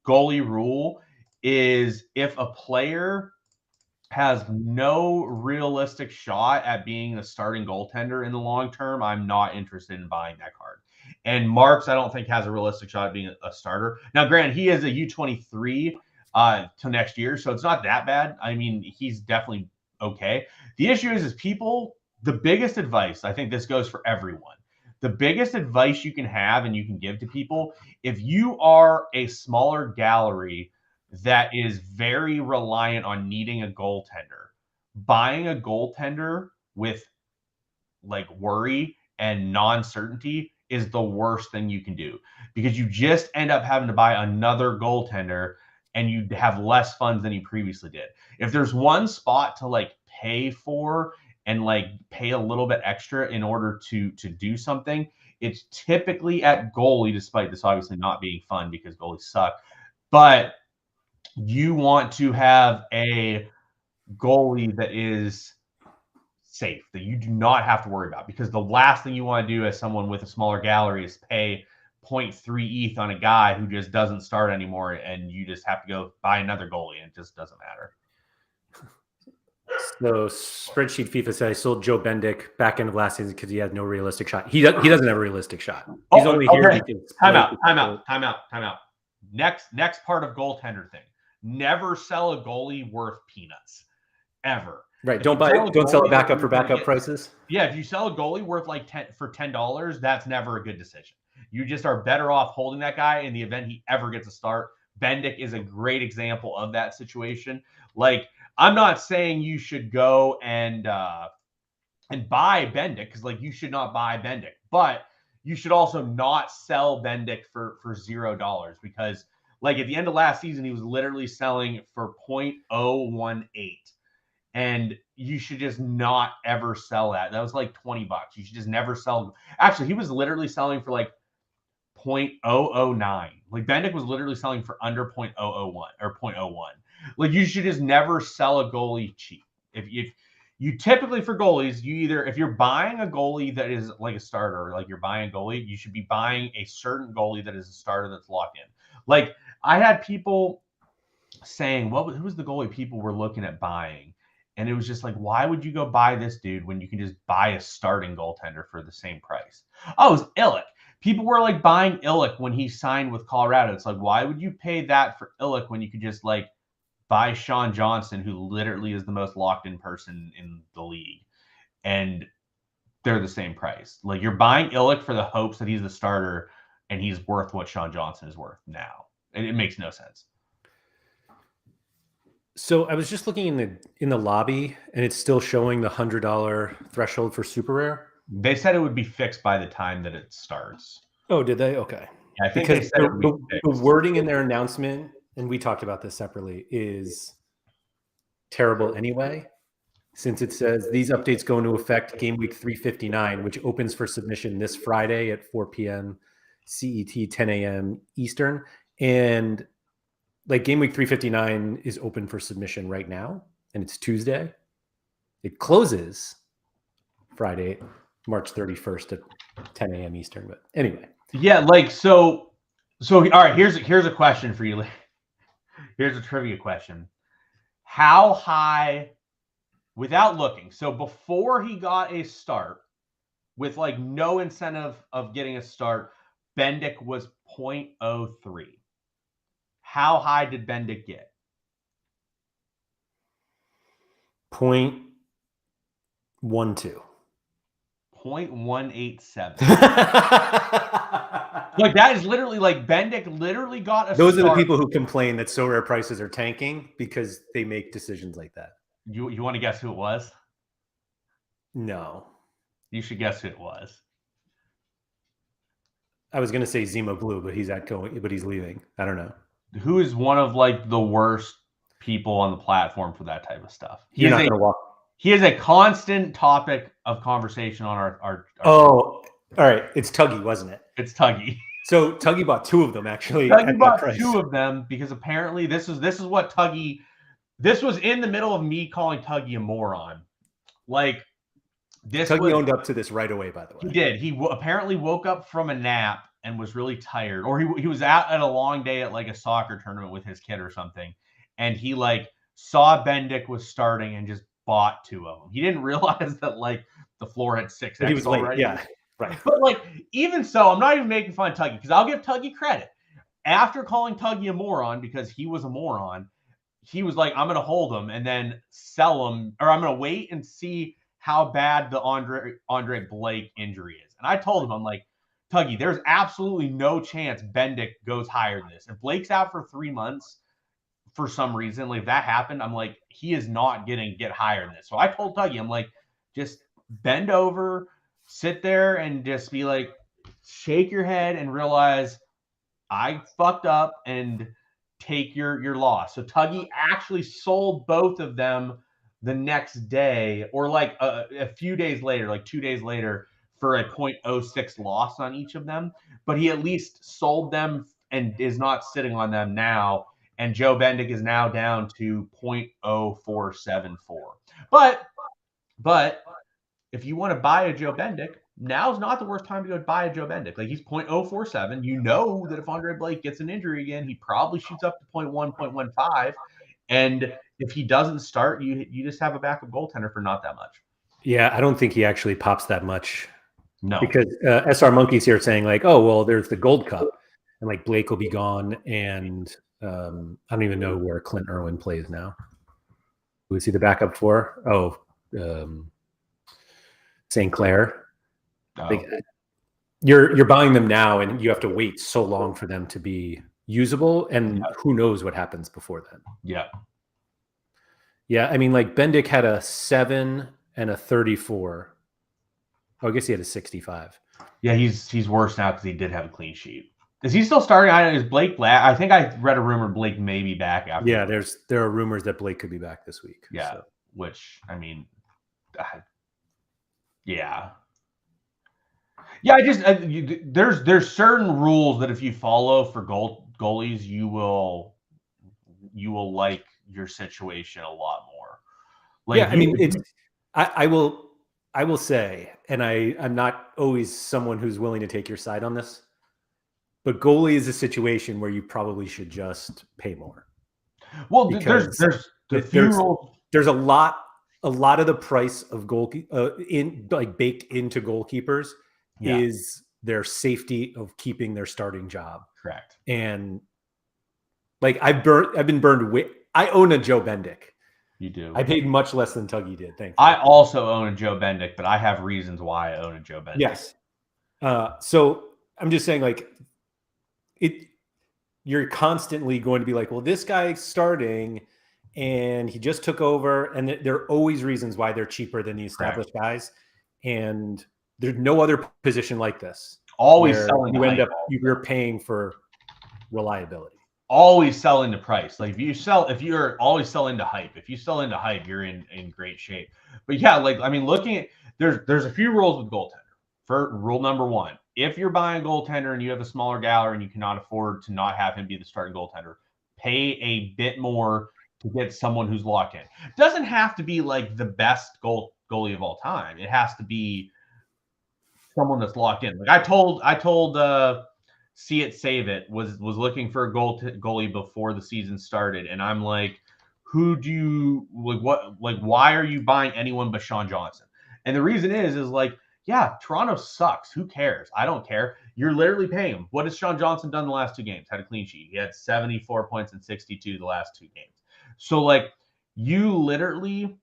goalie rule is if a player has no realistic shot at being a starting goaltender in the long term, I'm not interested in buying that card. And Marks, I don't think has a realistic shot at being a starter. Now, granted, he is a U23 till next year, so it's not that bad. I mean, he's definitely okay. The issue is people, the biggest advice, I think this goes for everyone. The biggest advice you can have and you can give to people, if you are a smaller gallery that is very reliant on needing a goaltender, buying a goaltender with like worry and non-certainty is the worst thing you can do, because you just end up having to buy another goaltender and you have less funds than you previously did. If there's one spot to like pay for and like pay a little bit extra in order to do something, it's typically at goalie, despite this obviously not being fun because goalies suck. But you want to have a goalie that is safe, that you do not have to worry about, because the last thing you want to do as someone with a smaller gallery is pay 0.3 ETH on a guy who just doesn't start anymore, and you just have to go buy another goalie, and it just doesn't matter. So spreadsheet FIFA said I sold Joe Bendik back end of last season because he had no realistic shot. He doesn't have a realistic shot. He's only here because time out. Next part of goaltender thing. Never sell a goalie worth peanuts. Ever. Right. Don't sell it backup for backup prices. Yeah, if you sell a goalie worth like $10, that's never a good decision. You just are better off holding that guy in the event he ever gets a start. Bendik is a great example of that situation. Like, I'm not saying you should go and buy Bendik, because like you should not buy Bendik, but you should also not sell Bendik for $0, because like at the end of last season, he was literally selling for 0.018. And you should just not ever sell that. That was like $20. You should just never sell. Actually, he was literally selling for like 0.009. Like Bendik was literally selling for under 0.001 or 0.01. Like you should just never sell a goalie cheap. If you typically, for goalies, you either, if you're buying a goalie that is like a starter, like you're buying a goalie, you should be buying a certain goalie that is a starter that's locked in. Like I had people saying, who was the goalie people were looking at buying? And it was just like, why would you go buy this dude when you can just buy a starting goaltender for the same price? Oh, it was Illich. People were like buying Illich when he signed with Colorado. It's like, why would you pay that for Illich when you could just like buy Sean Johnson, who literally is the most locked in person in the league, and they're the same price? Like you're buying Illich for the hopes that he's the starter and he's worth what Sean Johnson is worth now. It makes no sense. So I was just looking in the lobby, and it's still showing the $100 threshold for super rare. They said it would be fixed by the time that it starts. Oh, did they? Okay. Yeah, I think because they said the wording in their announcement, and we talked about this separately, is terrible anyway, since it says these updates go into effect Gameweek 359, which opens for submission this Friday at 4 p.m. CET, 10 a.m. Eastern, and like Gameweek 359 is open for submission right now, and it's Tuesday. It closes Friday, March 31st at 10 a.m. Eastern. But anyway. Yeah, like so all right, here's a question for you. Here's a trivia question. How high, without looking, so before he got a start, with like no incentive of getting a start, Bendik was 0.03. How high did Bendik get? 0.12. 0.187. Like that is literally like Bendik literally got a Those start. are the people who complain that Sorare prices are tanking because they make decisions like that. You want to guess who it was? No. You should guess who it was. I was gonna say Zemo Blue, but he's leaving. I don't know. Who is one of like the worst people on the platform for that type of stuff? You're not gonna walk. He is a constant topic of conversation on our all right. It's Tuggy, wasn't it? It's Tuggy. So Tuggy bought 2 of them actually. Tuggy bought 2 of them because apparently this is what Tuggy. This was in the middle of me calling Tuggy a moron. Like this. Tuggy owned up to this right away. By the way, he did. He apparently woke up from a nap and was really tired, or he was out at a long day at like a soccer tournament with his kid or something, and he like saw Bendik was starting and just bought 2 of them. He didn't realize that like the floor had 6. He was late. Yeah. Right. But like, even so, I'm not even making fun of Tuggy because I'll give Tuggy credit. After calling Tuggy a moron because he was a moron, he was like, I'm going to hold him and then sell him, or I'm going to wait and see how bad the Andre Blake injury is. And I told him, I'm like, Tuggy, there's absolutely no chance Bendik goes higher than this. If Blake's out for 3 months for some reason, like if that happened, I'm like, he is not going to get higher than this. So I told Tuggy, I'm like, just bend over, sit there and just be like, shake your head and realize I fucked up and take your loss. So Tuggy actually sold both of them the next day, or like a few days later, like 2 days later, for a 0.06 loss on each of them. But he at least sold them and is not sitting on them now. And Joe Bendik is now down to 0.0474. But if you want to buy a Joe Bendik, now's not the worst time to go buy a Joe Bendik. Like he's 0.047. You know that if Andre Blake gets an injury again, he probably shoots up to 0.1, 0.15. And if he doesn't start, you just have a backup goaltender for not that much. Yeah, I don't think he actually pops that much. No. Because SR Monkey's here saying like, oh, well, there's the Gold Cup. And like Blake will be gone. And I don't even know where Clint Irwin plays now. Who is he the backup for? Oh, St. Clair. Oh. Like, you're buying them now and you have to wait so long for them to be usable, and who knows what happens before then. Yeah, I mean, like Bendik had a 7 and a 34. Oh, I guess he had a 65. Yeah, he's worse now because he did have a clean sheet. Is he still starting? I know, is Blake back? I think I read a rumor Blake may be back after. Yeah, there are rumors that Blake could be back this week. Yeah, so. Which I mean, yeah. I just there's certain rules that if you follow for goalies, you will like your situation a lot more. Like, yeah, I mean, it's I will say, and I'm not always someone who's willing to take your side on this, but goalie is a situation where you probably should just pay more. Well, there's a lot of the price of goal in like baked into goalkeepers is their safety of keeping their starting job. Correct. And like I've been burned. I own a Joe Bendik. You do. I paid much less than Tuggy did. Thank you. I also own a Joe Bendik, but I have reasons why I own a Joe Bendik. Yes. So I'm just saying, like, you're constantly going to be like, well, this guy's starting and he just took over, and there are always reasons why they're cheaper than the established guys. And there's no other position like this. Always selling. You're paying for reliability. Always sell into price. Like if you're always sell into hype. If you sell into hype, you're in great shape. But yeah, like I mean, looking at there's a few rules with goaltender. For rule number 1, if you're buying a goaltender and you have a smaller gallery and you cannot afford to not have him be the starting goaltender, pay a bit more to get someone who's locked in. It doesn't have to be like the best goalie of all time. It has to be someone that's locked in. Like I told See It Save It was looking for a goalie before the season started, and I'm like, who do you why are you buying anyone but Sean Johnson? And the reason is like, yeah, Toronto sucks. Who cares? I don't care. You're literally paying him. What has Sean Johnson done the last 2 games? Had a clean sheet. He had 74 points and 62 the last 2 games. So like you literally,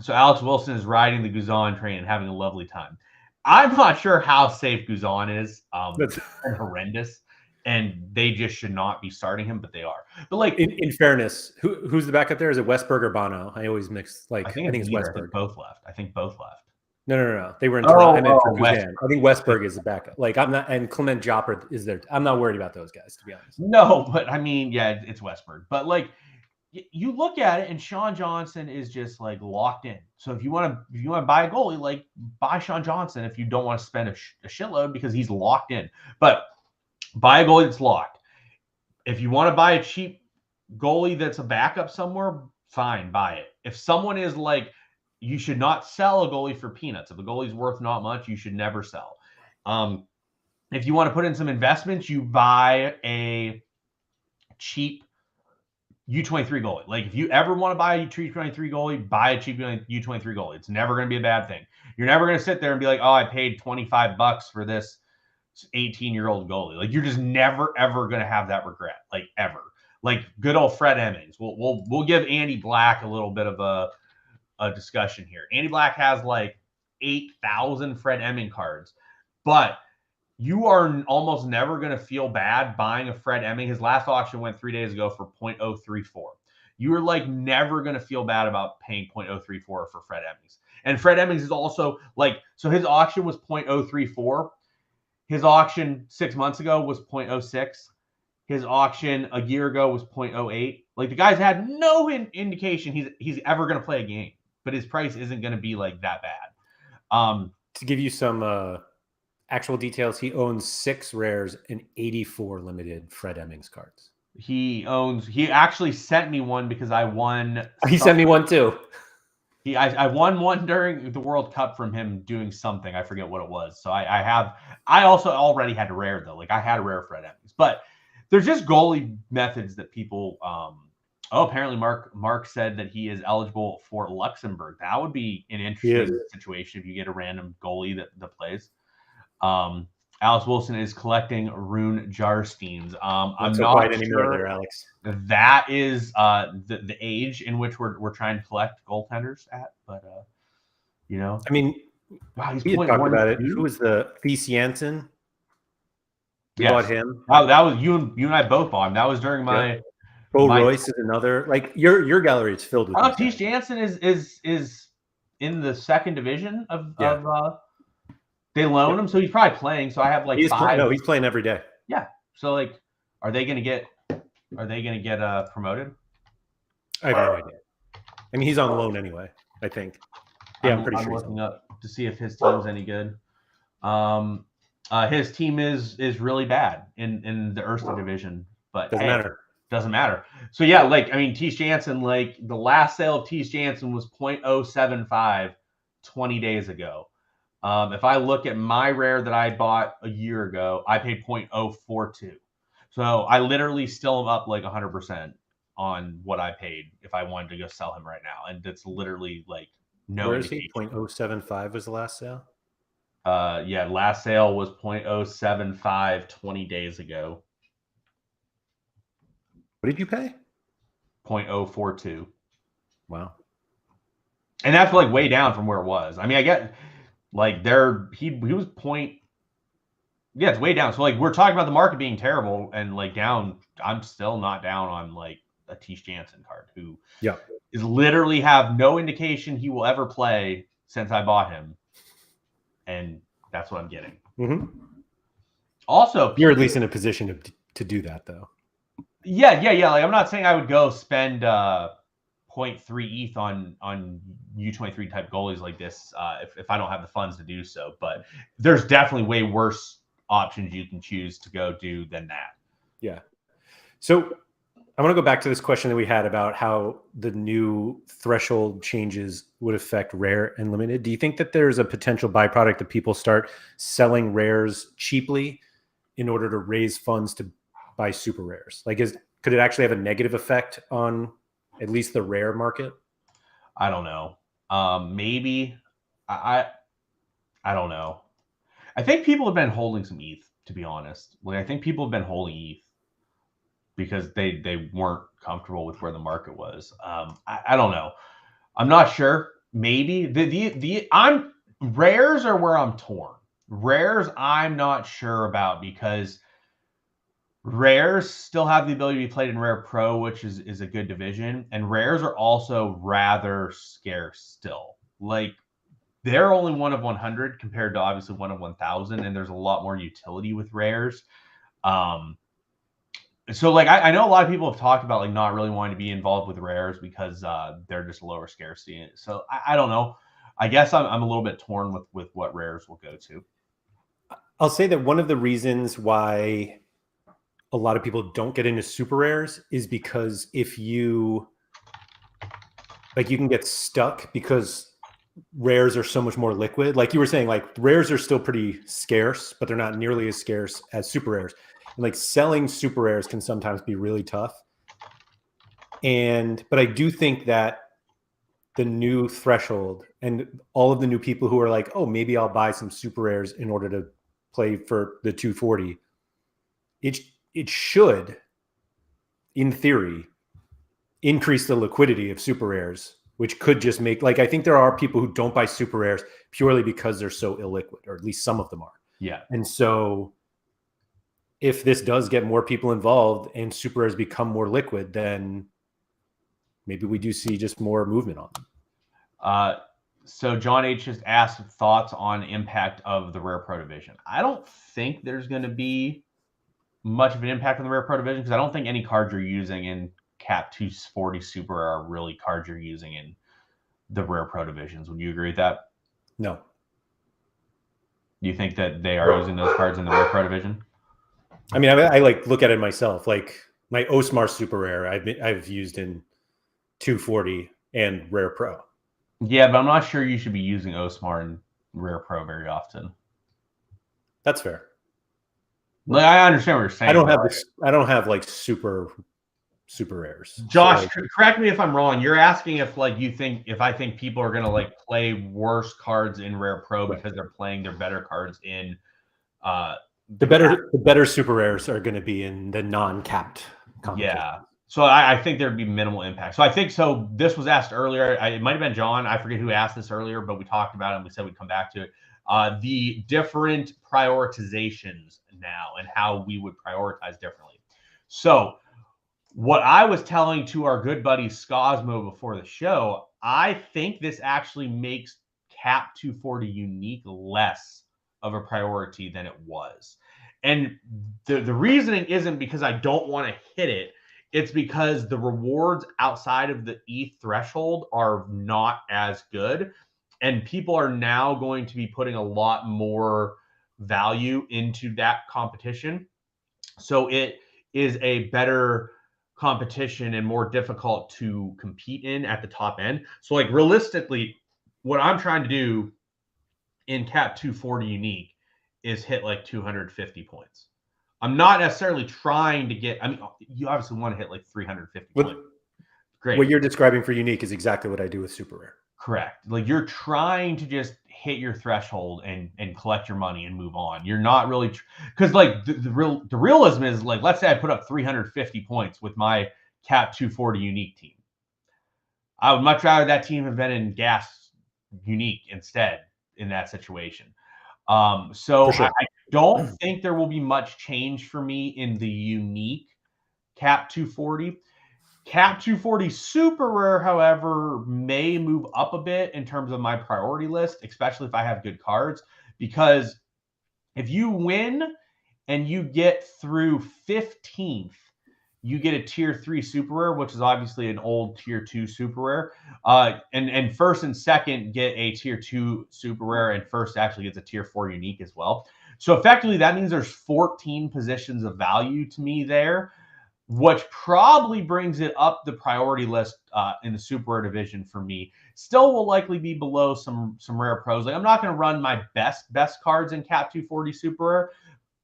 so Alex Wilson is riding the Guzan train and having a lovely time. I'm not sure how safe Guzan is. It's horrendous, and they just should not be starting him, but they are. But like in fairness, who's the backup there? Is it Westberg or Bono? I always mix. Like I think it's Westberg. Both left. I think both left. No. They were in Toronto. I meant for Kuzan. Westberg. I think Westberg is the backup. Like I'm not, and Clement Jopper is there. I'm not worried about those guys, to be honest. No, but I mean, yeah, it's Westberg. But like, you look at it, and Sean Johnson is just like locked in. So if you want to buy a goalie, like buy Sean Johnson if you don't want to spend a shitload because he's locked in. But buy a goalie that's locked. If you want to buy a cheap goalie that's a backup somewhere, fine, buy it. If someone is like, you should not sell a goalie for peanuts. If a goalie's worth not much, you should never sell. If you want to put in some investments, you buy a cheap U23 goalie. Like if you ever want to buy a U23 goalie, buy a cheap U23 goalie. It's never going to be a bad thing. You're never going to sit there and be like, oh, I paid $25 for this 18-year-old goalie. Like you're just never ever going to have that regret, like ever. Like good old Fred Emmings. We'll give Andy Black a little bit of a discussion here. Andy Black has like 8,000 Fred Emming cards, but you are almost never going to feel bad buying a Fred Emming. His last auction went 3 days ago for 0.034. You are like never going to feel bad about paying 0.034 for Fred Emmings. And Fred Emmings is also like, so his auction was 0.034. His auction 6 months ago was 0.06. His auction a year ago was 0.08. Like the guy's had no indication he's ever going to play a game, but his price isn't going to be like that bad. To give you some actual details, he owns 6 rares and 84 limited Fred Emmings cards. He actually sent me one because I won. He sent me one too. I won one during the World Cup from him doing something. I forget what it was. So I also already had a rare though. Like I had a rare Fred Emmings, but there's just goalie methods that people, apparently Mark said that he is eligible for Luxembourg. That would be an interesting situation if you get a random goalie that plays. Alex Wilson is collecting Rune Jarsteins. I'm not quite anymore there, Alex. That is the age in which we're trying to collect goaltenders at, but you know, I mean, wow, he's we had talked about it. Who was the Thies Janssen? We bought him. Wow, that was you and I both bought him. That was during my. Bo Royce is another. Like your gallery is filled with. Oh, Thies Janssen is in the second division of. They loan him, so he's probably playing. So I have like 5. He's playing every day. Yeah. So like, are they gonna get promoted? I have no idea. I mean, he's on loan anyway, I think. Yeah, I'm pretty sure. Looking up to see if his team's any good. His team is really bad in the Erste division, but doesn't matter. So yeah, like I mean, Thies Janssen, like the last sale of Thies Janssen was 0.075 20 days ago. If I look at my rare that I bought a year ago, I paid 0.042. So I literally still am up like 100% on what I paid if I wanted to go sell him right now. And it's literally like no. Where is he? 0.075 was the last sale? Yeah, last sale was 0.075 20 days ago. What did you pay? 0.042. Wow. And that's like way down from where it was. I mean, I get like he was it's way down. So like we're talking about the market being terrible and like down. I'm still not down on like a Thies Janssen card who is literally have no indication he will ever play since I bought him. And that's what I'm getting. Mm-hmm. Also, you're at least in a position to do that though. Yeah. Like I'm not saying I would go spend 0.3 ETH on U23 type goalies like this if I don't have the funds to do so. But there's definitely way worse options you can choose to go do than that. Yeah. So I want to go back to this question that we had about how the new threshold changes would affect rare and limited. Do you think that there's a potential byproduct that people start selling rares cheaply in order to raise funds to buy super rares? Like, could it actually have a negative effect on at least the rare market? I don't know. Maybe. I don't know. I think people have been holding some ETH, to be honest. Like I think people have been holding ETH because they weren't comfortable with where the market was. I don't know. I'm not sure. Maybe rares are where I'm torn. Rares I'm not sure about because rares still have the ability to be played in Rare Pro, which is a good division, and rares are also rather scarce still. Like they're only 1 of 100 compared to obviously 1 of 1,000, and there's a lot more utility with rares. So like I know a lot of people have talked about like not really wanting to be involved with rares because they're just lower scarcity. So I don't know. I guess I'm a little bit torn with what rares will go to. I'll say that one of the reasons why a lot of people don't get into super rares is because if you can get stuck because rares are so much more liquid. Like you were saying, like rares are still pretty scarce, but they're not nearly as scarce as super rares. And like selling super rares can sometimes be really tough. But I do think that the new threshold and all of the new people who are like, oh, maybe I'll buy some super rares in order to play for the 240. It should, in theory, increase the liquidity of super rares, which could just make, like, I think there are people who don't buy super rares purely because they're so illiquid, or at least some of them are. Yeah. And so if this does get more people involved and super rares become more liquid, then maybe we do see just more movement on them. So John H just asked thoughts on impact of the Rare Pro division. I don't think there's going to be much of an impact on the Rare Pro division because I don't think any cards you're using in Cap 240 Super are really cards you're using in the Rare Pro divisions. Would you agree with that? No. You think that they are using those cards in the Rare Pro division? I mean, I like look at it myself. Like my Osmar Super Rare, I've used in 240 and Rare Pro. Yeah, but I'm not sure you should be using Osmar in Rare Pro very often. That's fair. Like, I understand what you're saying. I don't have like super rares. Josh, so, correct me if I'm wrong. You're asking if like if I think people are gonna like play worse cards in Rare Pro because they're playing their better cards in the better super rares are going to be in the non-capped competition. Yeah. So I think there'd be minimal impact. So I think so. This was asked earlier. It might have been John. I forget who asked this earlier, but we talked about it and we said we'd come back to it. The different prioritizations now and how we would prioritize differently. So what I was telling to our good buddy Scosmo before the show, I think this actually makes Cap 240 unique less of a priority than it was. And the reasoning isn't because I don't want to hit it. It's because the rewards outside of the ETH threshold are not as good. And people are now going to be putting a lot more value into that competition. So it is a better competition and more difficult to compete in at the top end. So like realistically, what I'm trying to do in Cap 240 unique is hit like 250 points. I'm not necessarily trying to get, I mean, you obviously want to hit like 350 points. Great. What you're describing for unique is exactly what I do with super rare. Correct. Like you're trying to just hit your threshold and collect your money and move on. You're not really, because like the realism is like, let's say I put up 350 points with my Cap 240 unique team. I would much rather that team have been in gas unique instead in that situation. So sure. I don't think there will be much change for me in the unique Cap 240. Cap 240 super rare, however, may move up a bit in terms of my priority list, especially if I have good cards, because if you win and you get through 15th, you get a tier 3 super rare, which is obviously an old tier 2 super rare. And first and second get a tier 2 super rare, and first actually gets a tier 4 unique as well. So effectively, that means there's 14 positions of value to me there, which probably brings it up the priority list in the super rare division for me. Still will likely be below some rare pros. Like I'm not going to run my best cards in Cap 240 super rare,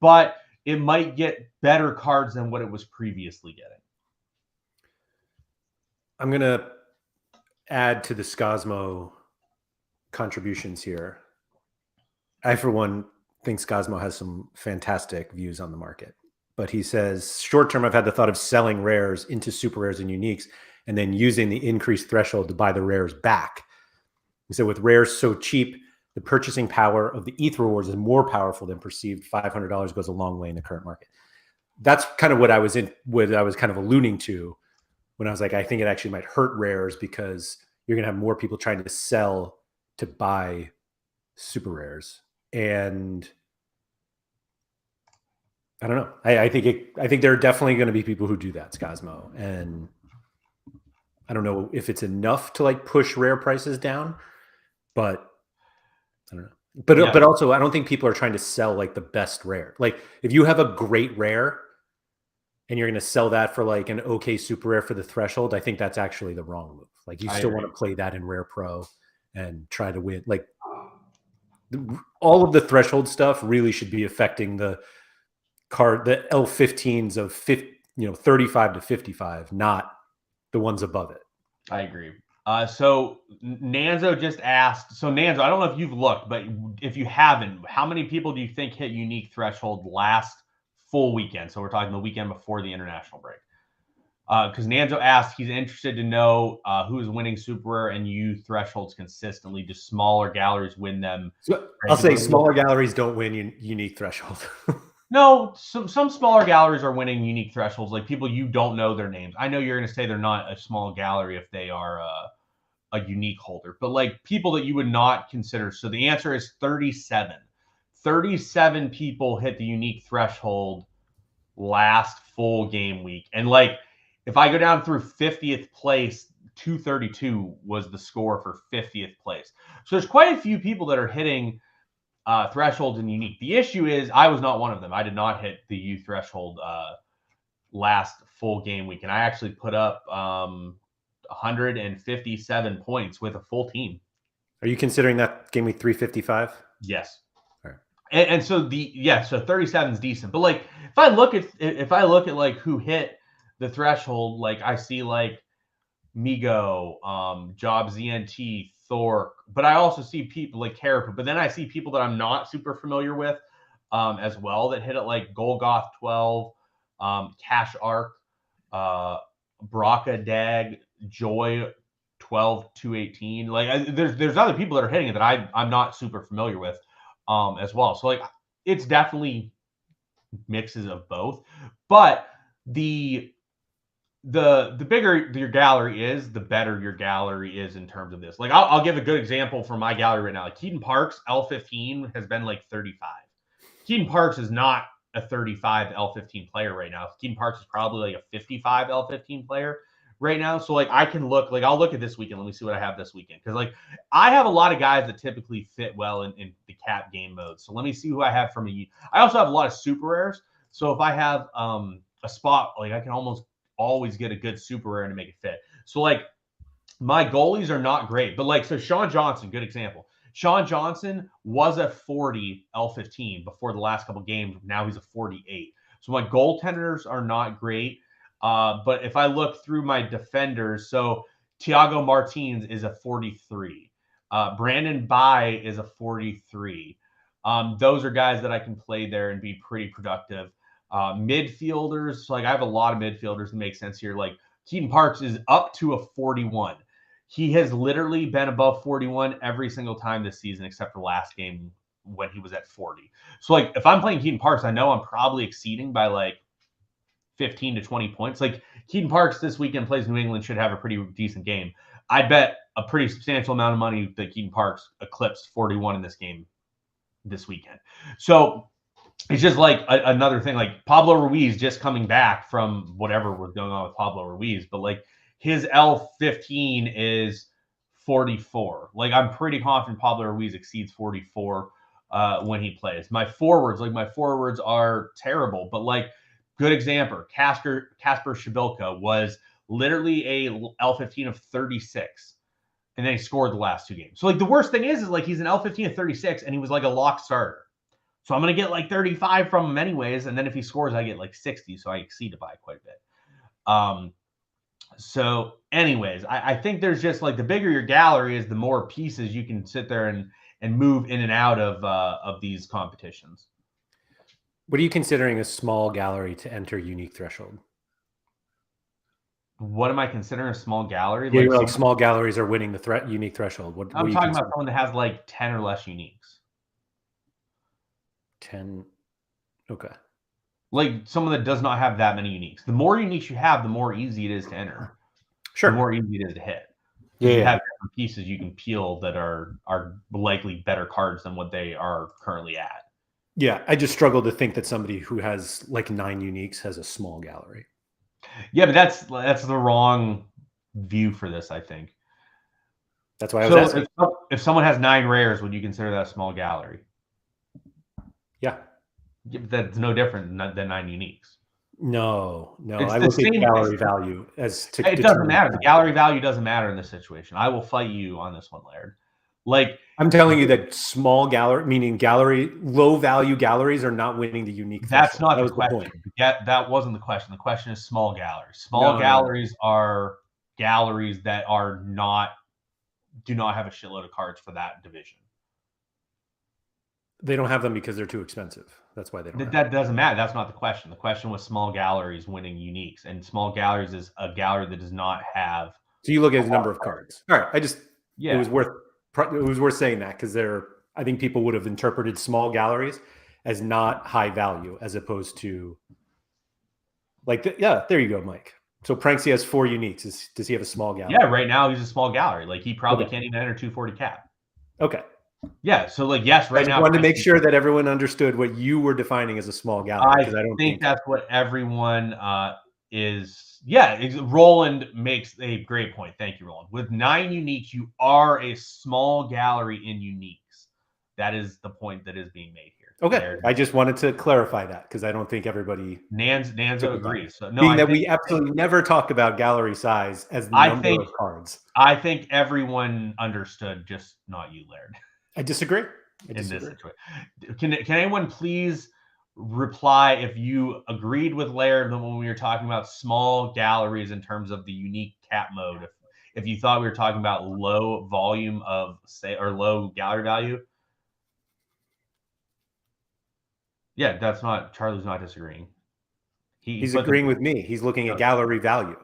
but it might get better cards than what it was previously getting. I'm going to add to the Scosmo contributions here. I, for one, think Scosmo has some fantastic views on the market. But he says, short term, I've had the thought of selling rares into super rares and uniques and then using the increased threshold to buy the rares back. He said, with rares so cheap, the purchasing power of the ETH rewards is more powerful than perceived. $500 goes a long way in the current market. That's kind of what I was kind of alluding to when I was like, I think it actually might hurt rares because you're going to have more people trying to sell to buy super rares, and I don't know. I think there are definitely going to be people who do that, Scosmo, and I don't know if it's enough to like push rare prices down, but I don't know. But also, I don't think people are trying to sell like the best rare. Like if you have a great rare and you're going to sell that for like an okay super rare for the threshold, I think that's actually the wrong move. Like you still want to play that in Rare Pro and try to win. Like all of the threshold stuff really should be affecting the L15s of 35 to 55, not the ones above it. I agree. So Nanzo just asked. So Nanzo, I don't know if you've looked, but if you haven't, how many people do you think hit unique threshold last full weekend? So we're talking the weekend before the international break. Because Nanzo asked, he's interested to know who is winning super rare and U thresholds consistently. Do smaller galleries win them? So I'll say smaller galleries don't win unique threshold. No, some smaller galleries are winning unique thresholds, like people you don't know their names. I know you're going to say they're not a small gallery if they are a unique holder, but like people that you would not consider. So the answer is 37. 37 people hit the unique threshold last full game week. And like if I go down through 50th place, 232 was the score for 50th place. So there's quite a few people that are hitting thresholds and unique. The issue is I was not one of them. I did not hit the U threshold last full game week, and I actually put up 157 points with a full team. Are you considering that game week 355? Yes. All right. And so so 37 is decent. But like if I look at like who hit the threshold, like I see like Migo, Job ZNT, Thor, but I also see people like Carapace, but then I see people that I'm not super familiar with as well that hit it like Golgoth 12, Cash Arc, Braca Dag, Joy 12, 218. Like there's other people that are hitting it that I'm not super familiar with as well. So like it's definitely mixes of both, but the bigger your gallery is, the better your gallery is in terms of this. Like I'll give a good example from my gallery right now. Like Keaton Parks L15 has been like 35. Keaton Parks is not a 35 L15 player right now. Keaton Parks is probably like a 55 L15 player right now. So like I can look, like I'll look at this weekend. Let me see what I have this weekend. Because like I have a lot of guys that typically fit well in the cap game mode. So let me see who I have from I also have a lot of super rares. So if I have a spot, like I can always get a good super rare to make it fit. So like my goalies are not great, but like, so Sean Johnson, good example. Sean Johnson was a 40 L15 before the last couple games. Now he's a 48. So my goaltenders are not great. But if I look through my defenders, so Thiago Martins is a 43. Brandon Bai is a 43. Those are guys that I can play there and be pretty productive. Midfielders, so like I have a lot of midfielders that make sense here. Like Keaton Parks is up to a 41. He has literally been above 41 every single time this season, except for last game when he was at 40. So like if I'm playing Keaton Parks, I know I'm probably exceeding by like 15 to 20 points. Like Keaton Parks this weekend plays New England, should have a pretty decent game. I bet a pretty substantial amount of money that Keaton Parks eclipsed 41 in this game this weekend. So it's just like another thing, like Pablo Ruiz just coming back from whatever was going on with Pablo Ruiz, but like his L15 is 44. Like I'm pretty confident Pablo Ruiz exceeds 44 when he plays. My forwards are terrible, but like good example, Kasper Shabilka was literally a L15 of 36. And then he scored the last two games. So like the worst thing is like he's an L15 of 36 and he was like a lock starter. So I'm going to get like 35 from him anyways. And then if he scores, I get like 60. So I exceed it by quite a bit. So anyways, I think there's just like the bigger your gallery is, the more pieces you can sit there and move in and out of these competitions. What are you considering a small gallery to enter unique threshold? What am I considering a small gallery? Yeah, like small galleries are winning the unique threshold. I'm talking about someone that has like 10 or less uniques. 10. Okay. Like someone that does not have that many uniques. The more uniques you have, the more easy it is to enter. Sure. The more easy it is to hit. Yeah. some pieces you can peel that are likely better cards than what they are currently at. Yeah, I just struggle to think that somebody who has like 9 uniques has a small gallery. Yeah, but that's the wrong view for this, I think. That's why I was asking. If someone has 9 rares, would you consider that a small gallery? Yeah. That's no different than 9 uniques. No, It's I the look at same- gallery value as to It doesn't determine matter. The value. gallery value doesn't matter in this situation. I will fight you on this one, Laird. Like, I'm telling you that small gallery, meaning low value galleries, are not winning the unique. that's threshold. not the question. That wasn't the question. The question is small galleries. Small galleries are galleries that do not have a shitload of cards for that division. They don't have them because they're too expensive. That's why they don't. That doesn't matter. That's not the question. The question was small galleries winning uniques, and small galleries is a gallery that does not have. So you look at the number of cards. All right, it was worth saying that because I think people would have interpreted small galleries as not high value as opposed to there you go, Mike. So Pranksy has 4 uniques. Does he have a small gallery? Yeah, right now he's a small gallery. Like he probably can't even enter 240 cap. Okay. Yeah, so like yes, right now. I wanted to make sure that everyone understood what you were defining as a small gallery. I don't think that's what everyone is. Yeah, Roland makes a great point. Thank you, Roland. With 9 uniques, you are a small gallery in uniques. That is the point that is being made here. Okay, I just wanted to clarify that because I don't think everybody. Nando agrees. So, no, we absolutely never talk about gallery size as the number of cards. I think everyone understood, just not you, Laird. I disagree. In this situation, can anyone please reply if you agreed with Laird when we were talking about small galleries in terms of the unique cap mode? If you thought we were talking about low volume of or low gallery value, yeah, that's not Charlie's not disagreeing. He's agreeing with me. He's looking at gallery value.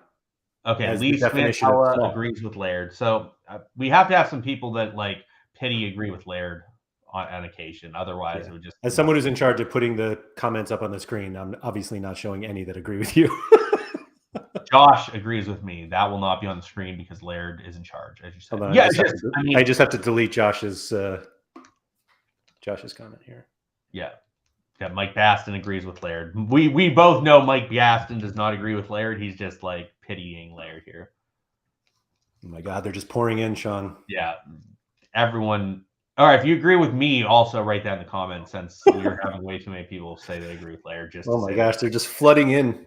Okay, Lee Smith agrees with Laird. So we have to have some people that like pity agree with Laird on occasion. Otherwise, it would just. As someone who's in charge of putting the comments up on the screen, I'm obviously not showing any that agree with you. Josh agrees with me. That will not be on the screen because Laird is in charge, as you said. Yeah, I just have to delete Josh's comment here. Yeah. Mike Baston agrees with Laird. We both know Mike Baston does not agree with Laird. He's just like pitying Laird here. Oh my God, they're just pouring in, Sean. Yeah. Everyone. All right. If you agree with me, also write that in the comments since we're having way too many people say they agree with Laird. Oh my gosh, they're just flooding in.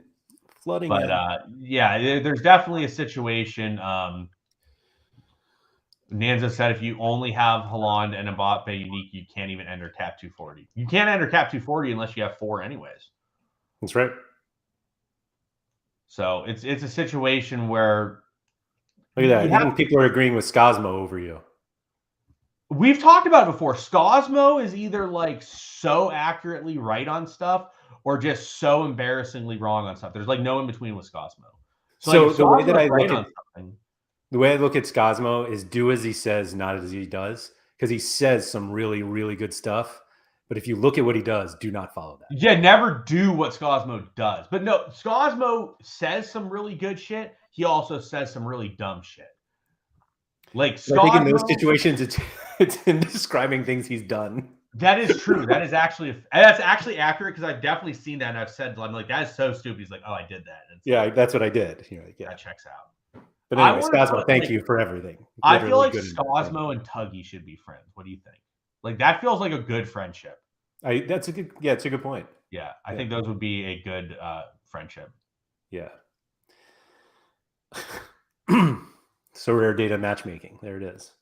Yeah, there's definitely a situation. Nanza said if you only have Haaland and Mbappe unique, you can't even enter cap 240. You can't enter cap 240 unless you have 4 anyways. That's right. So it's a situation where look at that. Even people are agreeing with Scosmo over you. We've talked about it before. Scosmo is either like so accurately right on stuff or just so embarrassingly wrong on stuff. There's like no in between with Scosmo. So the way that I look at the way I look at Scosmo is do as he says, not as he does, because he says some really, really good stuff. But if you look at what he does, do not follow that. Yeah, never do what Scosmo does. But no, Scosmo says some really good shit. He also says some really dumb shit. Like Scosmo, I think in those situations, it's him describing things he's done. That is true. That's actually accurate because I've definitely seen that and I've said, I'm like, that is so stupid. He's like, oh, I did that. Yeah, that's what I did. You're like, yeah, that checks out. But anyway, Scosmo, thank you for everything. I feel like Scosmo and Tuggy should be friends. What do you think? Like that feels like a good friendship. It's a good point. Yeah, I think those would be a good friendship. Yeah. SorareData matchmaking. There it is.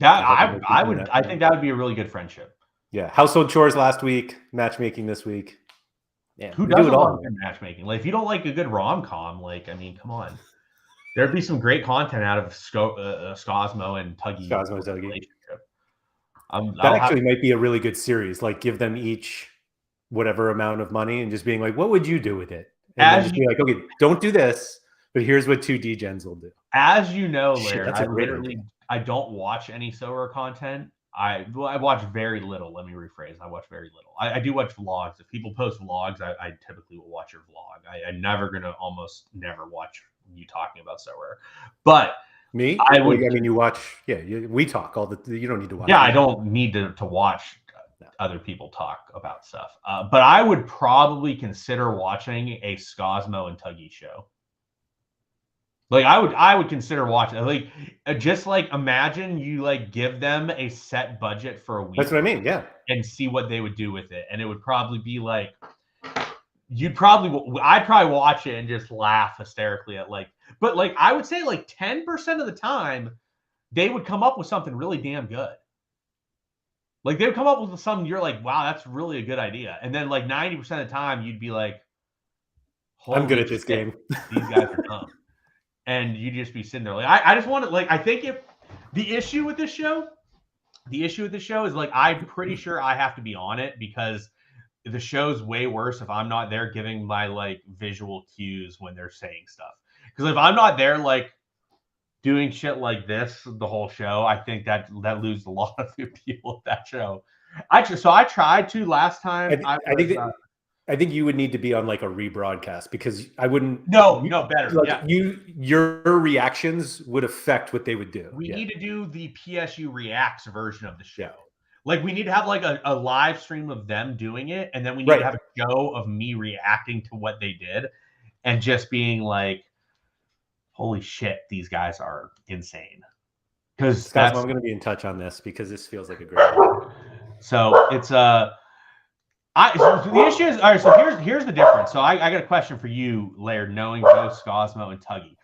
Yeah, I think that would be a really good friendship. Yeah, household chores last week, matchmaking this week. Yeah, who doesn't love matchmaking? Like, if you don't like a good rom-com, like, I mean, come on. There'd be some great content out of Scosmo and Tuggy. Scosmo's relationship. That actually might be a really good series. Like, give them each whatever amount of money and just being like, what would you do with it? And then just be like, okay, don't do this, but here's what 2 degens will do. As you know, Laird, I don't watch any Sorare content. I watch very little. Let me rephrase. I watch very little. I do watch vlogs. If people post vlogs, I typically will watch your vlog. I'm almost never watch you talking about Sorare. But Me? I would. I mean, you watch. Yeah, we talk all the. You don't need to watch. Yeah, I don't need to watch other people talk about stuff. But I would probably consider watching a Scosmo and Tuggy show. Like I would consider watching. Like just like imagine you like give them a set budget for a week. That's what I mean. Yeah. And see what they would do with it, and it would probably be like I'd probably watch it and just laugh hysterically at like, but like I would say like 10% of the time they would come up with something really damn good. Like they would come up with something you're like, wow, that's really a good idea. And then like 90% of the time you'd be like, I'm good at this game. These guys are dumb. And you'd just be sitting there like, I just want to like, I think if the issue with this show is like, I'm pretty sure I have to be on it because the show's way worse if I'm not there giving my like visual cues when they're saying stuff. Because if I'm not there like doing shit like this the whole show, I think that loses a lot of the appeal of that show. I tried to last time. I think you would need to be on like a rebroadcast because I wouldn't. No, better. Like your reactions would affect what they would do. We need to do the PSU Reacts version of the show. Yeah. Like we need to have like a live stream of them doing it, and then we need to have a show of me reacting to what they did, and just being like, "Holy shit, these guys are insane." Because I'm going to be in touch on this because this feels like a great idea. So it's so the issue is all right. So here's the difference. So I got a question for you, Laird, knowing both Scosmo and Tuggy.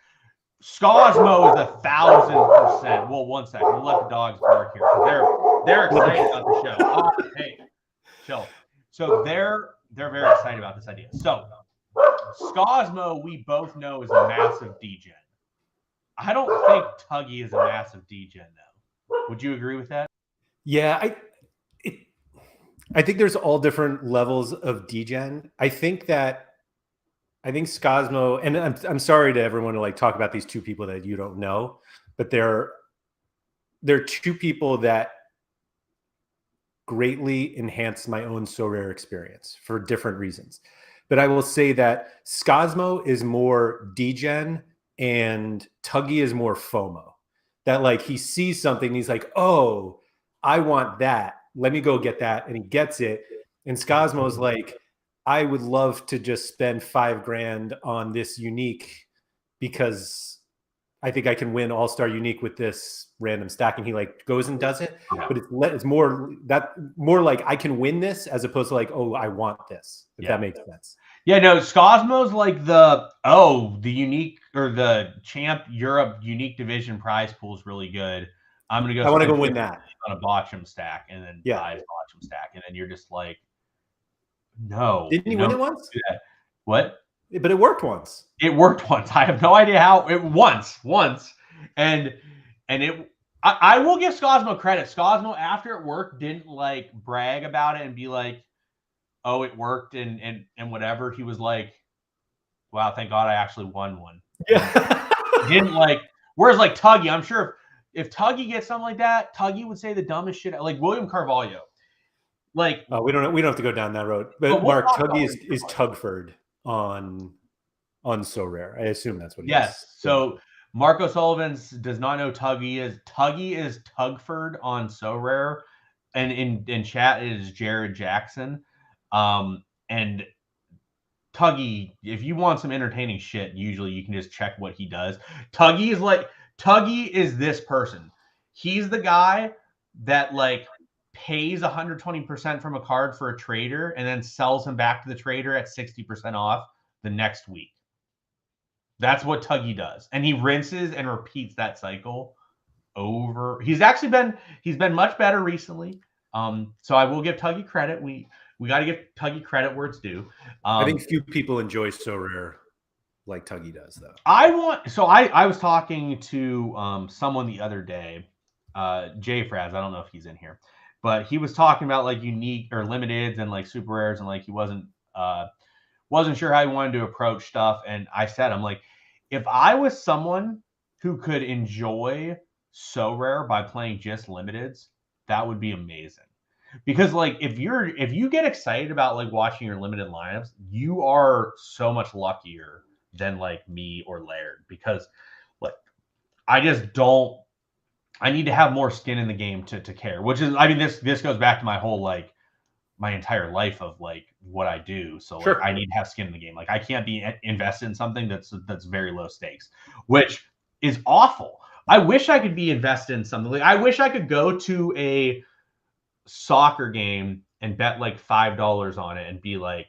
Scosmo is 1,000%. Well, 1 second. We'll let the dogs bark here because they're excited about the show. Oh, hey, chill. So they're very excited about this idea. So Scosmo, we both know, is a massive degen. I don't think Tuggy is a massive degen, though. Would you agree with that? Yeah, I think there's all different levels of degen. I think Scosmo, and I'm sorry to everyone to like talk about these two people that you don't know, but they're two people that greatly enhance my own Sorare experience for different reasons. But I will say that Scosmo is more degen and Tuggy is more FOMO. That like he sees something, he's like, oh, I want that. Let me go get that. And he gets it. And Scosmo's like, I would love to just spend $5,000 on this unique because I think I can win All-Star Unique with this random stack. And he like goes and does it. Yeah. But it's more like I can win this as opposed to like, oh, I want this. If that makes sense. Yeah, no, Scosmo's like the unique or the Champ Europe Unique Division prize pool is really good. I'm gonna go. I want to go win that on a Botchum stack, and then buy a Botchum stack, and then you're just like, no. Didn't he win it once? What? But it worked once. It worked once. I have no idea how. It once, and it. I will give Scosmo credit. Scosmo, after it worked, didn't like brag about it and be like, oh, it worked and whatever. He was like, wow, thank God I actually won one. Yeah. Didn't like, whereas like Tuggy, I'm sure if Tuggy gets something like that, Tuggy would say the dumbest shit. Like William Carvalho. Like, we don't have to go down that road. But Mark, Tuggy is Tugford on Sorare. I assume that's what he is. Yes. So Marco Sullivans does not know Tuggy is. Tuggy is Tugford on Sorare. And in chat it is Jared Jackson. And Tuggy, if you want some entertaining shit, usually you can just check what he does. Tuggy is this person. He's the guy that like pays 120% from a card for a trader and then sells him back to the trader at 60% off the next week. That's what Tuggy does. And he rinses and repeats that cycle over. He's been much better recently. So I will give Tuggy credit. We got to give Tuggy credit where it's due. I think few people enjoy Sorare like Tuggy does, though. I was talking to someone the other day, Jay Fraz. I don't know if he's in here, but he was talking about like unique or limiteds and like super rares, and like he wasn't sure how he wanted to approach stuff. And I said, I'm like, if I was someone who could enjoy Sorare by playing just limiteds, that would be amazing. Because like if you get excited about like watching your limited lineups, you are so much luckier than like me or Laird. Because like I just don't. I need to have more skin in the game to care. Which is, I mean, this goes back to my whole like my entire life of like what I do. So like I need to have skin in the game. Like I can't be invested in something that's very low stakes, which is awful. I wish I could be invested in something. Like I wish I could go to a soccer game and bet like $5 on it and be like,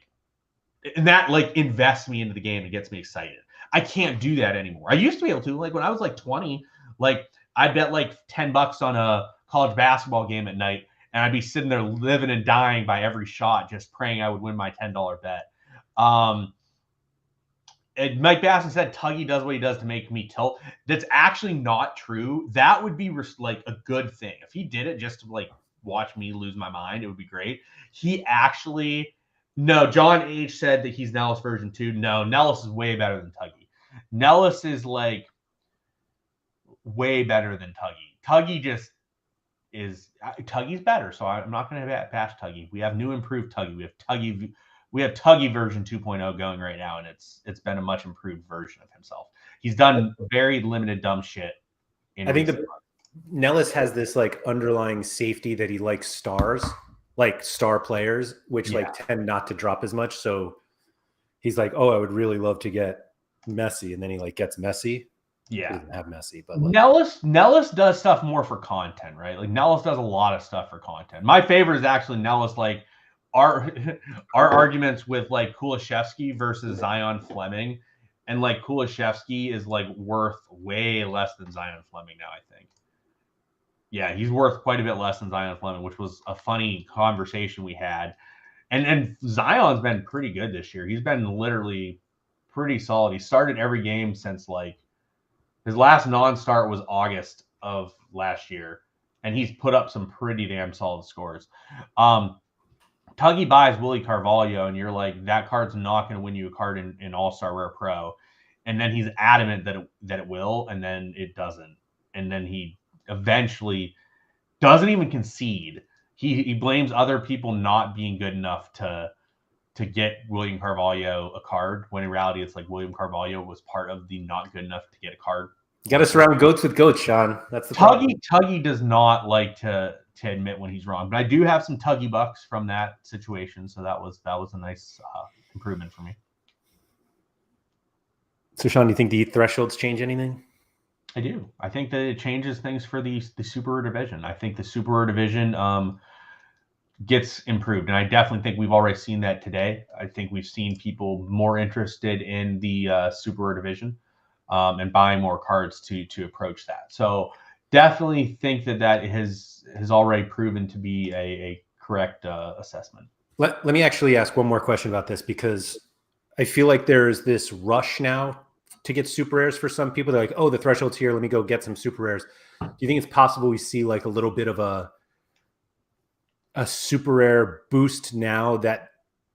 and that like invests me into the game and gets me excited. I can't do that anymore. I used to be able to, like when I was like 20, like I bet like $10 on a college basketball game at night, and I'd be sitting there living and dying by every shot, just praying I would win my $10 bet. Mike Basson said Tuggy does what he does to make me tilt. That's actually not true. That would be like a good thing. If he did it just to like watch me lose my mind, it would be great. He actually, no, John H said that he's Nellis version 2. No, Nellis is way better than Tuggy. Nellis is like way better than Tuggy. Tuggy just is, Tuggy's better. So I'm not going to bash Tuggy. We have new improved Tuggy. We have Tuggy version 2.0 going right now, and it's been a much improved version of himself. He's done very limited dumb shit. I think Nellis has this like underlying safety that he likes stars, like star players, which like tend not to drop as much. So he's like, oh, I would really love to get Messi, and then he like gets Messi. Yeah, he doesn't have Messi, but like, Nellis does stuff more for content, right? Like Nellis does a lot of stuff for content. My favorite is actually Nellis, like our arguments with like Kulishevsky versus Zion Fleming, and like Kulishevsky is like worth way less than Zion Fleming now, I think. Yeah, he's worth quite a bit less than Zion Fleming, which was a funny conversation we had. And Zion's been pretty good this year. He's been literally pretty solid. He started every game since like his last non-start was August of last year, and he's put up some pretty damn solid scores. Tuggy buys Willie Carvalho, and you're like, that card's not going to win you a card in All-Star Rare Pro. And then he's adamant that it will, and then it doesn't. And then he eventually doesn't even concede. He blames other people not being good enough to get William Carvalho a card, when in reality it's like William Carvalho was part of the not good enough to get a card. You got to surround goats with goats, Sean. That's the problem. Tuggy does not like to admit when he's wrong, but I do have some Tuggy bucks from that situation, so that was a nice improvement for me. So, Sean, do you think the ETH thresholds change anything? I do. I think that it changes things for the Super Rare division. I think the Super Rare division gets improved, and I definitely think we've already seen that today. I think we've seen people more interested in the Super Rare division and buying more cards to approach that. So definitely think that has already proven to be a correct assessment. Let me actually ask one more question about this, because I feel like there's this rush now to get super rares for some people. They're like, oh, the threshold's here, let me go get some super rares. Do you think it's possible we see like a little bit of a super rare boost now that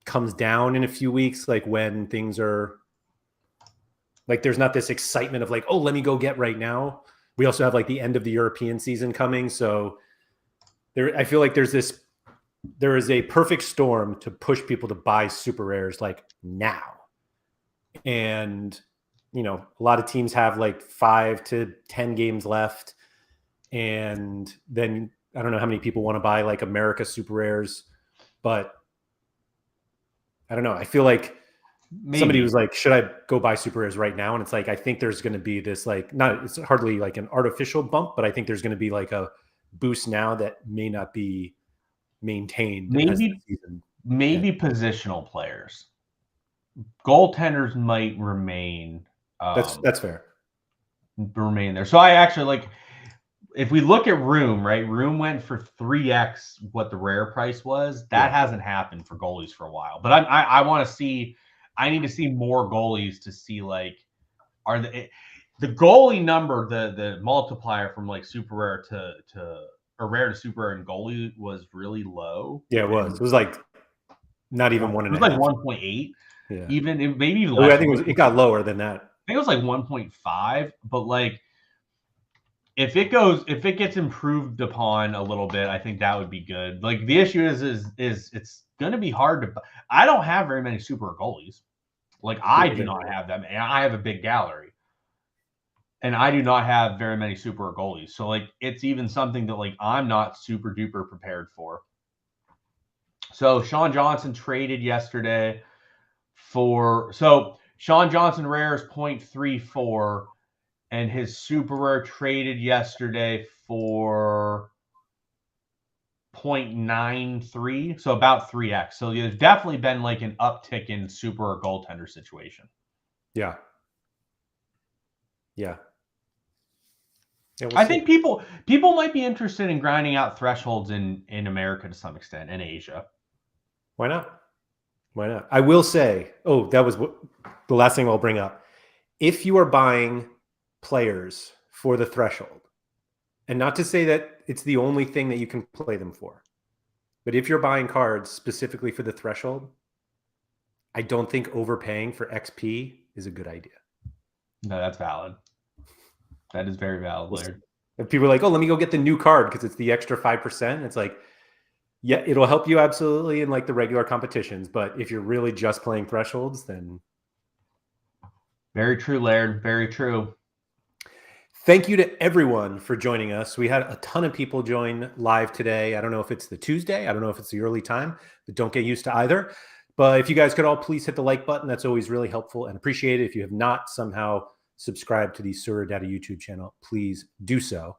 comes down in a few weeks, like when things are like, there's not this excitement of like, oh, let me go get right now. We also have like the end of the European season coming. So I feel like there is a perfect storm to push people to buy super rares like now. And, you know, a lot of teams have like 5 to 10 games left. And then I don't know how many people want to buy like America super rares, but I don't know. I feel like somebody was like, should I go buy super rares right now? And it's like, I think there's going to be this like, it's hardly like an artificial bump, but I think there's going to be like a boost now that may not be maintained. Maybe positional players. Goaltenders might remain. That's fair. Remain there. So I actually like, if we look at Room, right? Room went for 3x what the rare price was. That hasn't happened for goalies for a while. But I want to see. I need to see more goalies to see like, are the goalie number, the multiplier from like super rare to or rare to super rare and goalie was really low. Yeah, it was. It was like not even 1.5. It was like 1.8. Yeah. Even maybe even less. I think it got lower than that. I think it was like 1.5. But like, if it gets improved upon a little bit, I think that would be good. Like the issue is it's going to be hard to. I don't have very many super goalies. Like I do not have them, and I have a big gallery. and I do not have very many super or goalies. So like it's even something that like I'm not super duper prepared for. So Sean Johnson traded yesterday so Sean Johnson rare is 0.34, and his super rare traded yesterday for 0.93, so about 3x. So there's definitely been like an uptick in super or goaltender situation. Yeah. Yeah. I think people might be interested in grinding out thresholds in America to some extent, and Asia. Why not? Why not? I will say, that was the last thing I'll bring up. If you are buying players for the threshold, and not to say that it's the only thing that you can play them for, but if you're buying cards specifically for the threshold, I don't think overpaying for XP is a good idea. No, that's valid. That is very valid, Laird. If people are like, oh, let me go get the new card because it's the extra 5%. It's like, yeah, it'll help you absolutely in like the regular competitions. But if you're really just playing thresholds, then. Very true, Laird. Very true. Thank you to everyone for joining us. We had a ton of people join live today. I don't know if it's the Tuesday. I don't know if it's the early time, but don't get used to either. But if you guys could all please hit the like button, that's always really helpful and appreciated. If you have not somehow subscribed to the SorareData YouTube channel, please do so.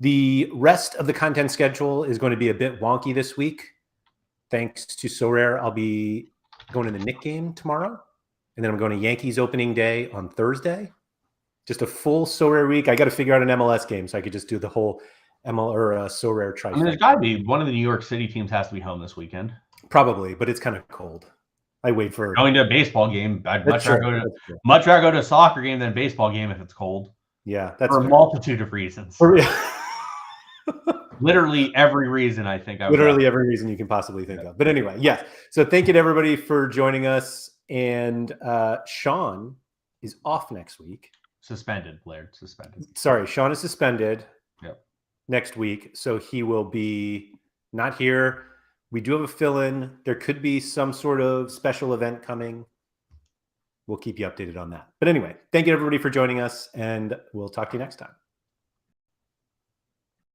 The rest of the content schedule is going to be a bit wonky this week. Thanks to Sorare, I'll be going to the Knick game tomorrow. And then I'm going to Yankees opening day on Thursday. Just a full Sorare week. I got to figure out an MLS game so I could just do the whole Sorare trifecta. I mean, there's got to be one of the New York City teams has to be home this weekend. Probably, but it's kind of cold. I wait for going to a baseball game. I'd much rather go to a soccer game than a baseball game if it's cold. Yeah, that's for a multitude of reasons. Literally every reason I think. Literally every reason you can possibly think of. But anyway, yes. So thank you to everybody for joining us. And Sean is off next week. Suspended, Laird. Suspended. Sorry, Sean is suspended. Yep. Next week, so he will be not here. We do have a fill-in. There could be some sort of special event coming. We'll keep you updated on that. But anyway, thank you everybody for joining us, and we'll talk to you next time.